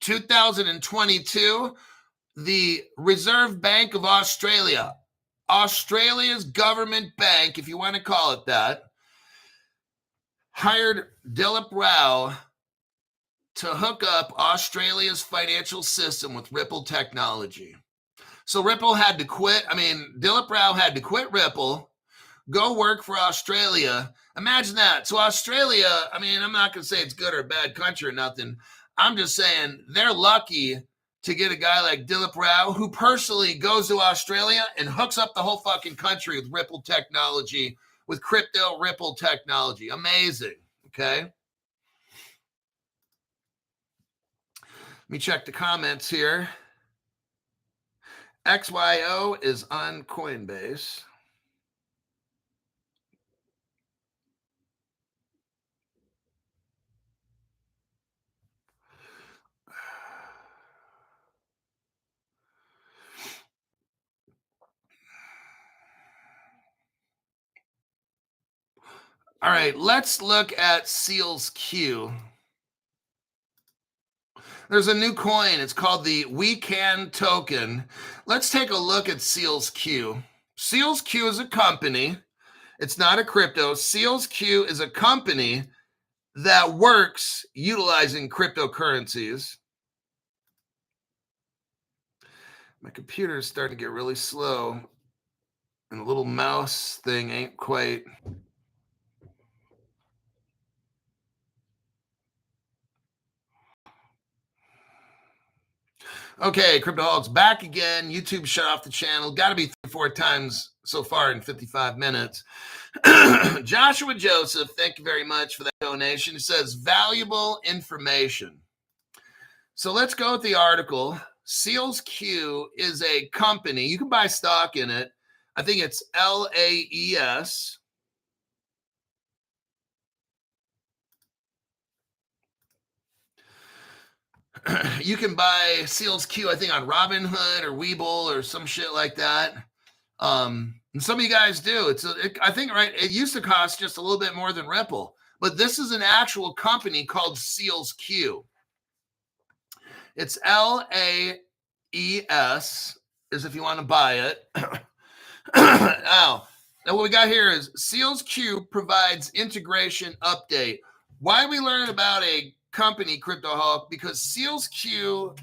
2022, the Reserve Bank of Australia, Australia's government bank, if you want to call it that, hired Dilip Rao to hook up Australia's financial system with Ripple technology. So Ripple had to quit. Dilip Rao had to quit Ripple, go work for Australia. Imagine that. So Australia, I'm not going to say it's good or a bad country or nothing. I'm just saying they're lucky to get a guy like Dilip Rao who personally goes to Australia and hooks up the whole fucking country with Ripple technology, with crypto Ripple technology. Amazing. Okay. Let me check the comments here. XYO is on Coinbase. All right, let's look at Seals Q. There's a new coin. It's called the We Can token. Let's take a look at Seals Q. Seals Q is a company. It's not a crypto. Seals Q is a company that works utilizing cryptocurrencies. My computer is starting to get really slow, and the little mouse thing ain't quite. Okay, Cryptoholics back again. YouTube shut off the channel. Got to be 3-4 times so far in 55 minutes. Joshua Joseph, thank you very much for that donation. It says valuable information. So let's go with the article. Seals Q is a company. You can buy stock in it. I think it's LAES. You can buy Seals Q, I think, on Robinhood or Webull or some shit like that. And some of you guys do. I think, right, it used to cost just a little bit more than Ripple. But this is an actual company called Seals Q. It's LAES, as if you want to buy it. Now what we got here is Seals Q provides integration update. Why are we learning about a company, Cryptoholic? Because Seals Q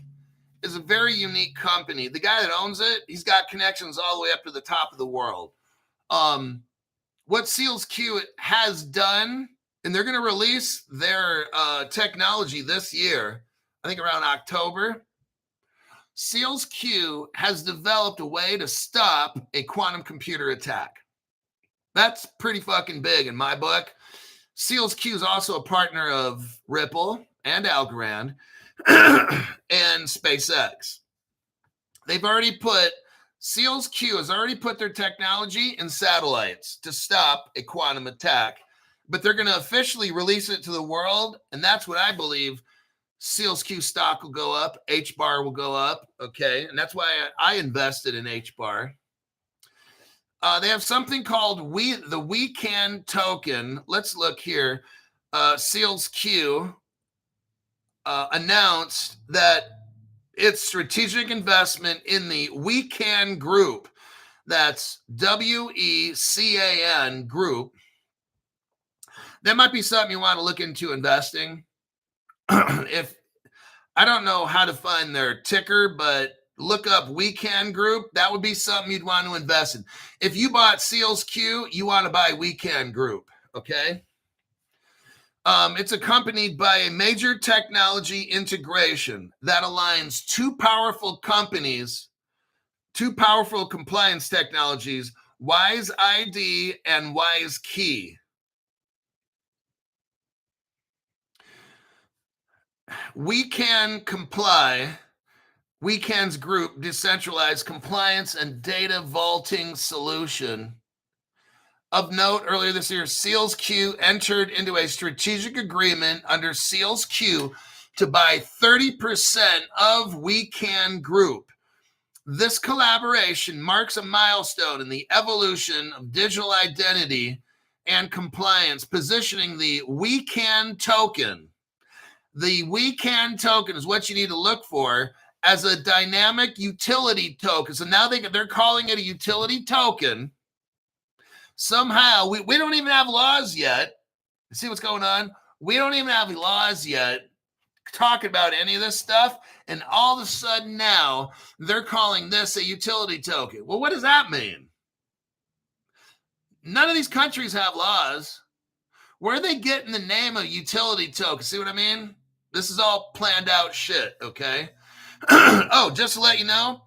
is a very unique company. The guy that owns it, he's got connections all the way up to the top of the world. What Seals Q has done, and they're going to release their technology this year, I think around October. Seals Q has developed a way to stop a quantum computer attack. That's pretty fucking big in my book. Seals Q is also a partner of Ripple and Algorand and SpaceX. Seals Q has already put their technology in satellites to stop a quantum attack, but they're going to officially release it to the world, and that's what I believe. Seals Q stock will go up, Hbar will go up, okay? And that's why I invested in Hbar. They have something called the We Can token. Let's look here. Seals Q announced that its strategic investment in the We Can group, that's WECAN group, that might be something you want to look into investing. If I don't know how to find their ticker, but look up We Can Group. That would be something you'd want to invest in. If you bought Seals Q, you want to buy We Can Group, okay? It's accompanied by a major technology integration that aligns two powerful companies, two powerful compliance technologies, Wise ID and Wise Key. We Can Comply, We Can's group, decentralized compliance and data vaulting solution. Of note, earlier this year, Seals Q entered into a strategic agreement under Seals Q to buy 30% of We Can Group. This collaboration marks a milestone in the evolution of digital identity and compliance, positioning the We Can token. The We Can token is what you need to look for as a dynamic utility token. So now they're calling it a utility token. Somehow, we don't even have laws yet. See what's going on? We don't even have laws yet talking about any of this stuff. And all of a sudden now, they're calling this a utility token. Well, what does that mean? None of these countries have laws. Where are they getting the name of utility token? See what I mean? This is all planned out shit, okay? Oh, just to let you know,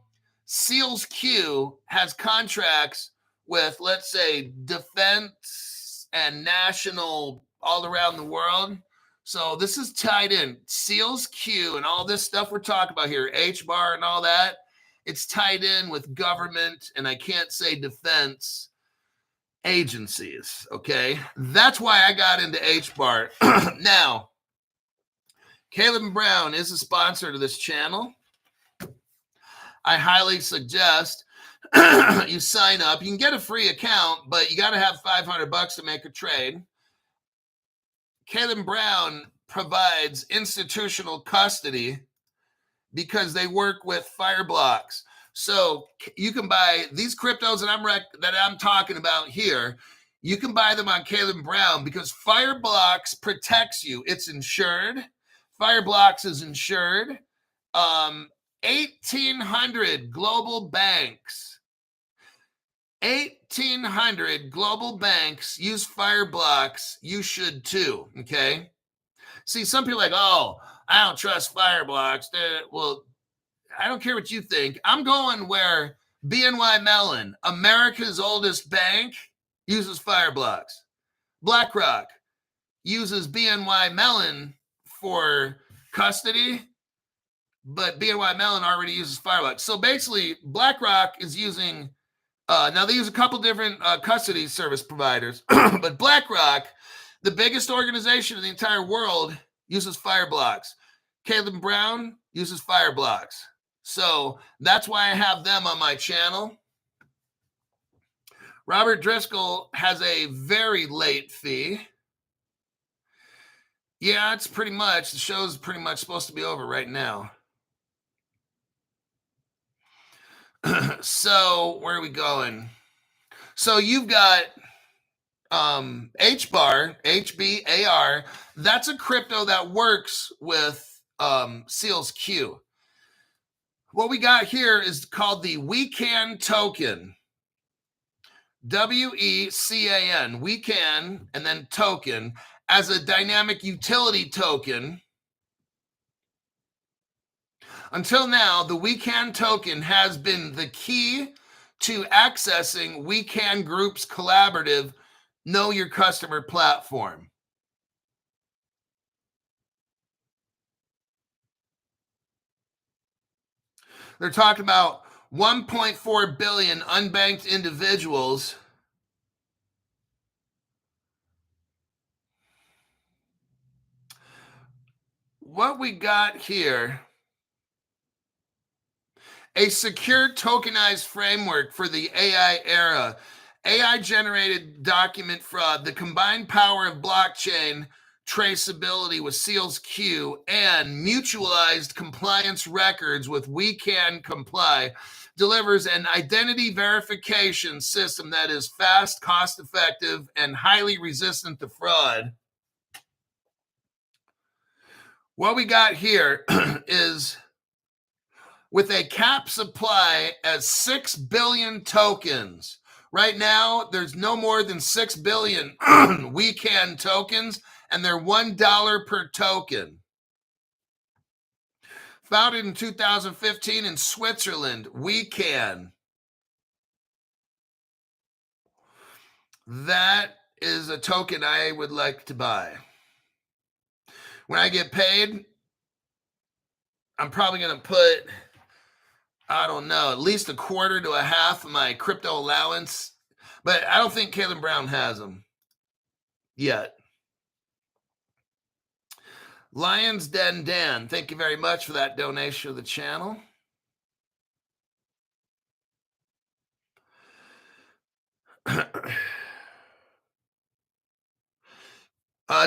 Seals Q has contracts with, let's say, defense and national all around the world. So this is tied in. Seals Q and all this stuff we're talking about here, Hbar and all that, it's tied in with government, and I can't say defense agencies, okay? That's why I got into Hbar. Now, Caleb Brown is a sponsor to this channel. I highly suggest you sign up. You can get a free account, but you got to have $500 to make a trade. Caleb Brown provides institutional custody because they work with Fireblocks. So you can buy these cryptos that I'm talking about here. You can buy them on Caleb Brown because Fireblocks protects you. It's insured. Fireblocks is insured. 1,800 global banks. 1,800 global banks use Fireblocks. You should too, okay? See, some people are like, oh, I don't trust Fireblocks. Well, I don't care what you think. I'm going where BNY Mellon, America's oldest bank, uses Fireblocks. BlackRock uses BNY Mellon for custody, but BNY Mellon already uses Fireblocks. So basically, BlackRock is using, now they use a couple different custody service providers, but BlackRock, the biggest organization in the entire world, uses Fireblocks. Caleb Brown uses Fireblocks. So that's why I have them on my channel. Robert Driscoll has a very late fee. Yeah, it's pretty much, the show's pretty much supposed to be over right now. So where are we going? So you've got Hbar, HBAR. That's a crypto that works with Seals Q. What we got here is called the WeCan token. WECAN, WeCan, and then token, as a dynamic utility token. Until now, the WeCan token has been the key to accessing WeCan Group's collaborative Know Your Customer platform. They're talking about 1.4 billion unbanked individuals what we got here, a secure tokenized framework for the AI era, AI-generated document fraud, the combined power of blockchain traceability with Seals Q, and mutualized compliance records with WeCan Comply delivers an identity verification system that is fast, cost-effective, and highly resistant to fraud. What we got here is, with a cap supply as 6 billion tokens. Right now, there's no more than 6 billion WeCan tokens, and they're $1 per token. Founded in 2015 in Switzerland, WeCan. That is a token I would like to buy. When I get paid, I'm probably going to put, I don't know, at least a quarter to a half of my crypto allowance. But I don't think Caleb Brown has them yet. Lions Den Dan, thank you very much for that donation to the channel.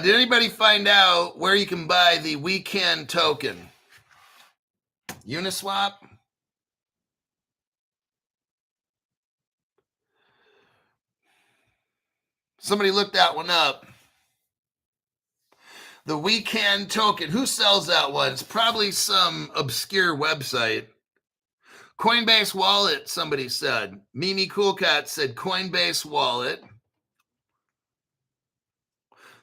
Did anybody find out where you can buy the WeCan token? Uniswap? Somebody looked that one up. The WeCan token. Who sells that one? It's probably some obscure website. Coinbase wallet, somebody said. Mimi Coolcat said Coinbase wallet.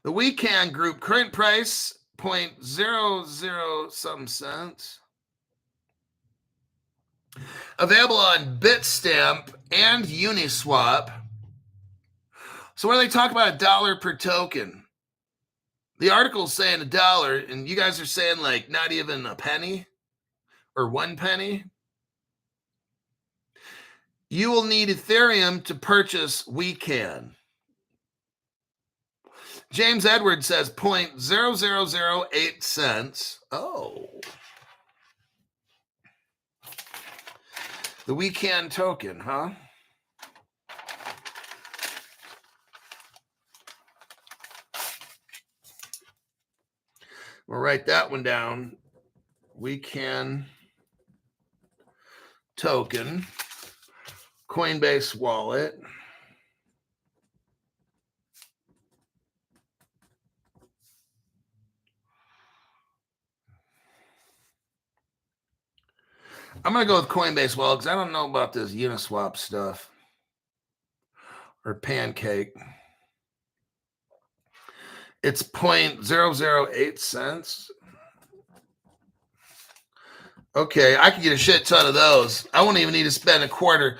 The WeCan Group, current price, 0.00 some cents. Available on Bitstamp and Uniswap. So what do they talk about? $1 per token. The article's saying $1, and you guys are saying like not even a penny or 1 penny. You will need Ethereum to purchase WeCan. James Edwards says 0.0008 cents. Oh. The WeCan token, huh? We'll write that one down. WeCan token. Coinbase wallet. I'm going to go with Coinbase wallet because I don't know about this Uniswap stuff or Pancake. It's 0.008 cents. Okay, I could get a shit ton of those. I won't even need to spend a quarter.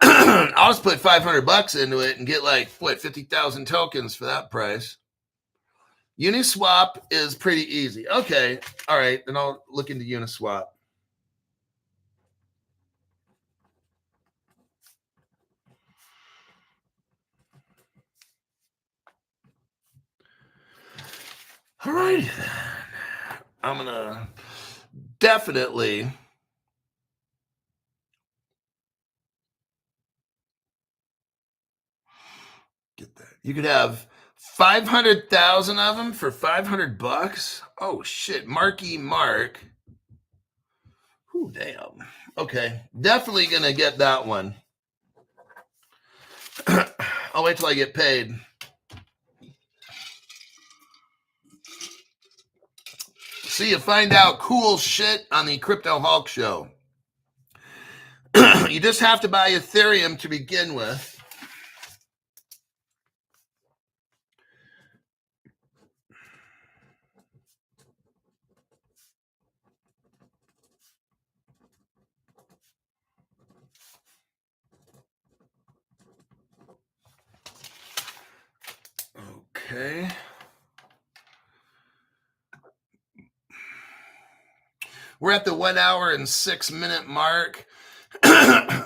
I'll just put $500 into it and get like, what, 50,000 tokens for that price. Uniswap is pretty easy. Okay, all right, then I'll look into Uniswap. All righty then. I'm going to definitely get that. You could have 500,000 of them for $500. Oh shit, Marky Mark. Ooh, damn. Okay, definitely going to get that one. I'll wait till I get paid. See, you find out cool shit on the Crypto Hulk show. You just have to buy Ethereum to begin with. Okay. We're at the 1 hour and 6 minute mark.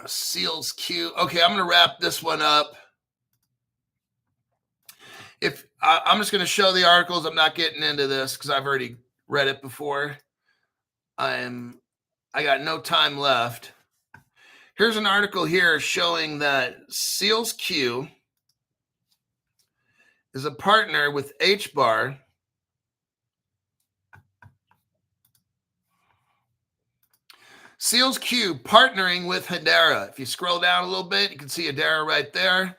Seals Q. Okay, I'm going to wrap this one up. I'm just going to show the articles. I'm not getting into this because I've already read it before. I got no time left. Here's an article here showing that Seals Q is a partner with Hbar. Seals Q partnering with Hedera. If you scroll down a little bit, you can see Hedera right there.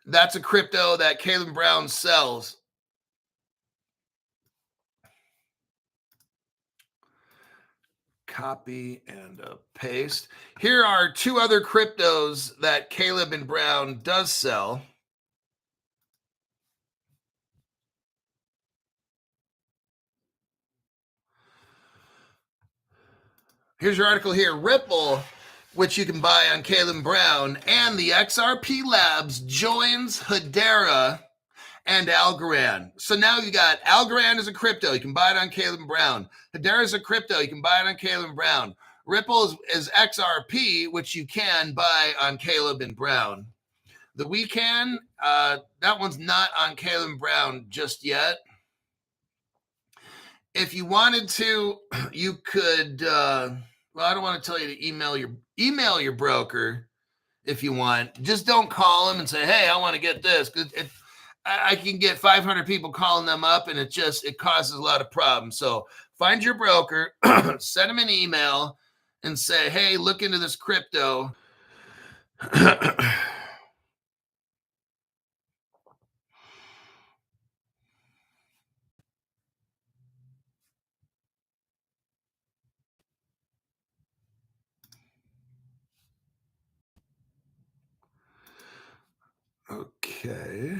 That's a crypto that Caleb Brown sells. Copy and paste. Here are two other cryptos that Caleb and Brown does sell. Here's your article here. Ripple, which you can buy on Caleb Brown, and the XRP Labs joins Hedera and Algorand. So now you got Algorand as a crypto. You can buy it on Caleb Brown. Hedera is a crypto. You can buy it on Caleb Brown. Ripple is XRP, which you can buy on Caleb and Brown. The Wecan, that one's not on Caleb Brown just yet. If you wanted to, you could. Well, I don't want to tell you to email your broker if you want. Just don't call them and say, "Hey, I want to get this." I can get 500 people calling them up, and it causes a lot of problems. So find your broker, send them an email, and say, "Hey, look into this crypto." Okay.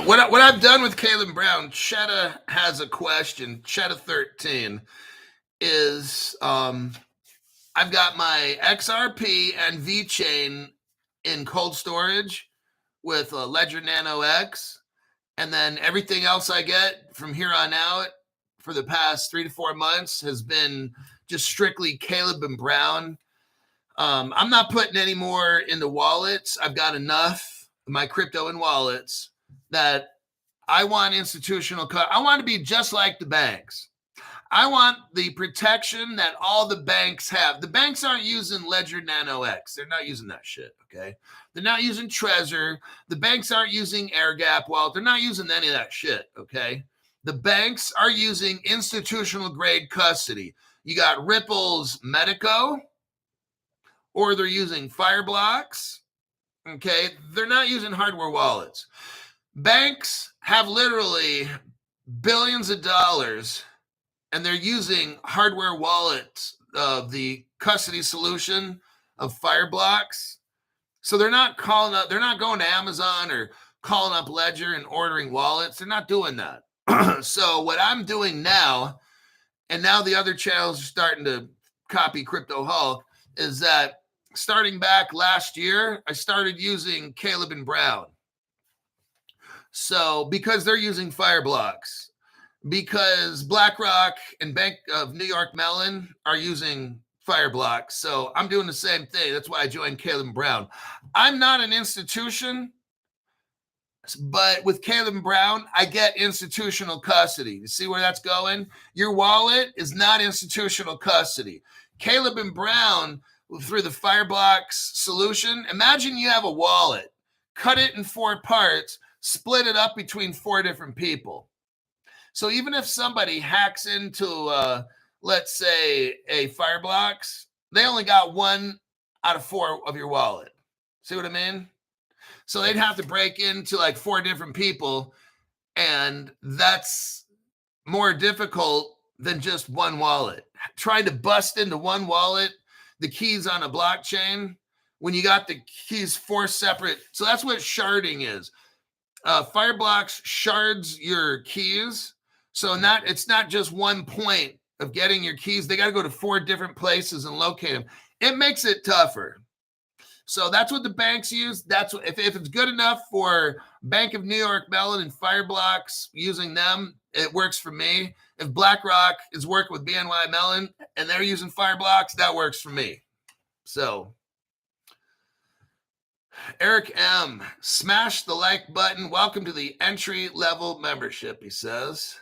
What I've done with Caleb Brown, Chetta has a question. Chetta 13 is I've got my XRP and VeChain in cold storage with a Ledger Nano X, and then everything else I get from here on out for the past 3 to 4 months has been just strictly Caleb and Brown. I'm not putting any more into wallets. I've got enough of my crypto in wallets that I want institutional. I want to be just like the banks. I want the protection that all the banks have. The banks aren't using Ledger Nano X. They're not using that shit, okay? They're not using Trezor. The banks aren't using AirGap Wallet. They're not using any of that shit, okay? The banks are using institutional grade custody. You got Ripple's Medico, or they're using Fireblocks, okay? They're not using hardware wallets. Banks have literally billions of dollars, and they're using hardware wallets of the custody solution of Fireblocks. So they're not going to Amazon or calling up Ledger and ordering wallets. They're not doing that. So what I'm doing now, and now the other channels are starting to copy Crypto Hulk, is that starting back last year, I started using Caleb and Brown. So because they're using Fireblocks, because BlackRock and Bank of New York Mellon are using Fireblocks. So I'm doing the same thing. That's why I joined Caleb and Brown. I'm not an institution, but with Caleb and Brown, I get institutional custody. You see where that's going? Your wallet is not institutional custody. Caleb and Brown, through the Fireblocks solution, imagine you have a wallet, cut it in 4 parts, split it up between 4 different people. So even if somebody hacks into, let's say, a Fireblocks, they only got 1 out of 4 of your wallet. See what I mean? So they'd have to break into like 4 different people, and that's more difficult than just one wallet. Trying to bust into one wallet, the keys on a blockchain, when you got the keys 4 separate. So that's what sharding is. Fireblocks shards your keys. So it's not just one point of getting your keys. They got to go to 4 different places and locate them. It makes it tougher. So that's what the banks use. That's what, if it's good enough for Bank of New York Mellon and Fireblocks using them, it works for me. If BlackRock is working with BNY Mellon and they're using Fireblocks, that works for me. So Eric M, smash the like button. Welcome to the entry level membership, he says.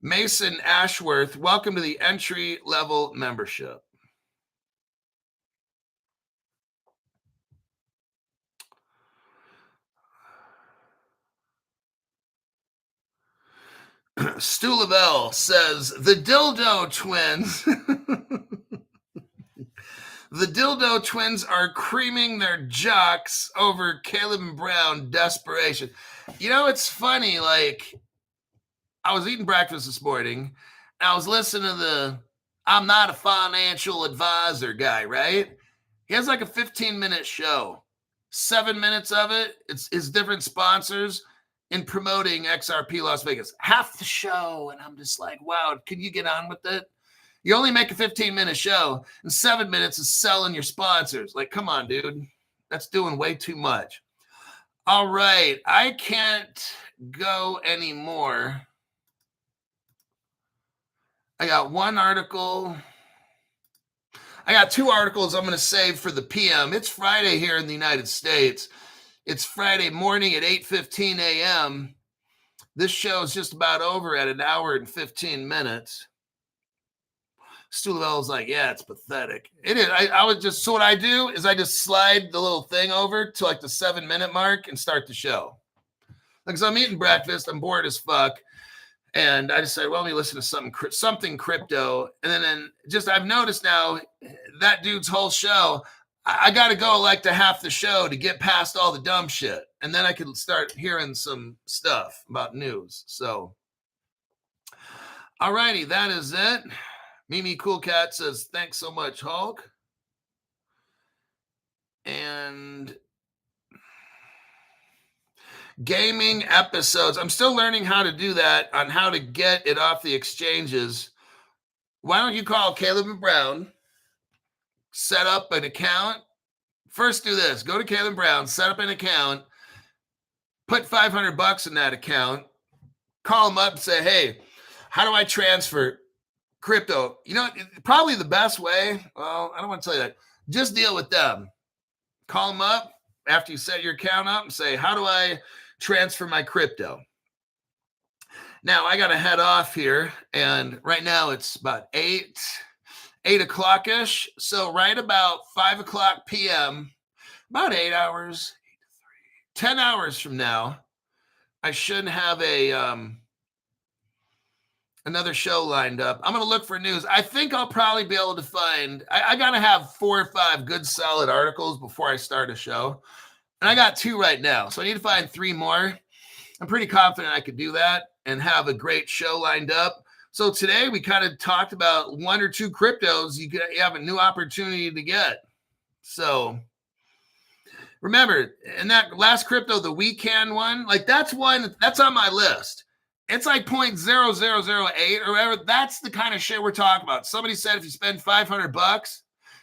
Mason Ashworth, welcome to the entry level membership. Stu Lavelle says the dildo twins. The dildo twins are creaming their jocks over Caleb and Brown desperation. You know, it's funny. Like, I was eating breakfast this morning, and I was listening to I'm not a financial advisor guy, right? He has like a 15-minute show. 7 minutes of it, it's his different sponsors in promoting XRP Las Vegas. Half the show, and I'm just like, wow, can you get on with it? You only make a 15-minute show, and 7 minutes is selling your sponsors. Like, come on, dude. That's doing way too much. All right. I can't go anymore. I got 1 article. I got 2 articles I'm going to save for the PM. It's Friday here in the United States. It's Friday morning at 8:15 a.m. This show is just about over at 1 hour and 15 minutes. Stu Lavelle's like, yeah, it's pathetic. It is. I would just, so what I do is I just slide the little thing over to like the 7-minute mark and start the show. Like, so I'm eating breakfast, I'm bored as fuck. And I decided, well, let me listen to something crypto. And then just, I've noticed now that dude's whole show, I got to go like to half the show to get past all the dumb shit. And then I could start hearing some stuff about news. So, all righty, that is it. Mimi Cool Cat says, thanks so much, Hulk. And gaming episodes. I'm still learning how to do that, on how to get it off the exchanges. Why don't you call Caleb and Brown, set up an account. First do this. Go to Caleb and Brown, set up an account, put $500 in that account, call them up and say, hey, how do I transfer crypto? You know, probably the best way, well, I don't want to tell you that. Just deal with them. Call them up after you set your account up and say, how do I transfer my crypto? Now, I got to head off here, and right now it's about 8 o'clock-ish. So right about 5 o'clock p.m., about 8 hours, 10 hours from now, I should have another show lined up. I'm going to look for news. I think I'll probably be able to find, I got to have 4 or 5 good solid articles before I start a show. And I got 2 right now. So I need to find 3 more. I'm pretty confident I could do that and have a great show lined up. So today we kind of talked about 1 or 2 cryptos you have a new opportunity to get. So Remember, in that last crypto, the weekend one, like that's one that's on my list. It's like 0.0008 or whatever. That's the kind of shit we're talking about. Somebody said if you spend $500,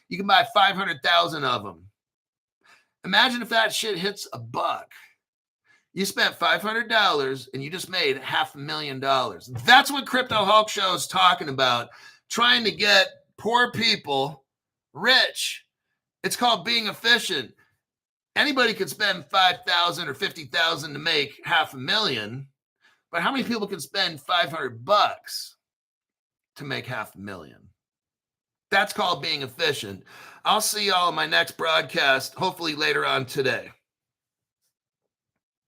you can buy 500,000 of them. Imagine if that shit hits $1. You spent $500 and you just made $500,000. That's what Crypto Hulk Show is talking about, trying to get poor people rich. It's called being efficient. Anybody could spend $5,000 or $50,000 to make $500,000, but how many people can spend $500 to make $500,000? That's called being efficient. I'll see y'all in my next broadcast, hopefully later on today.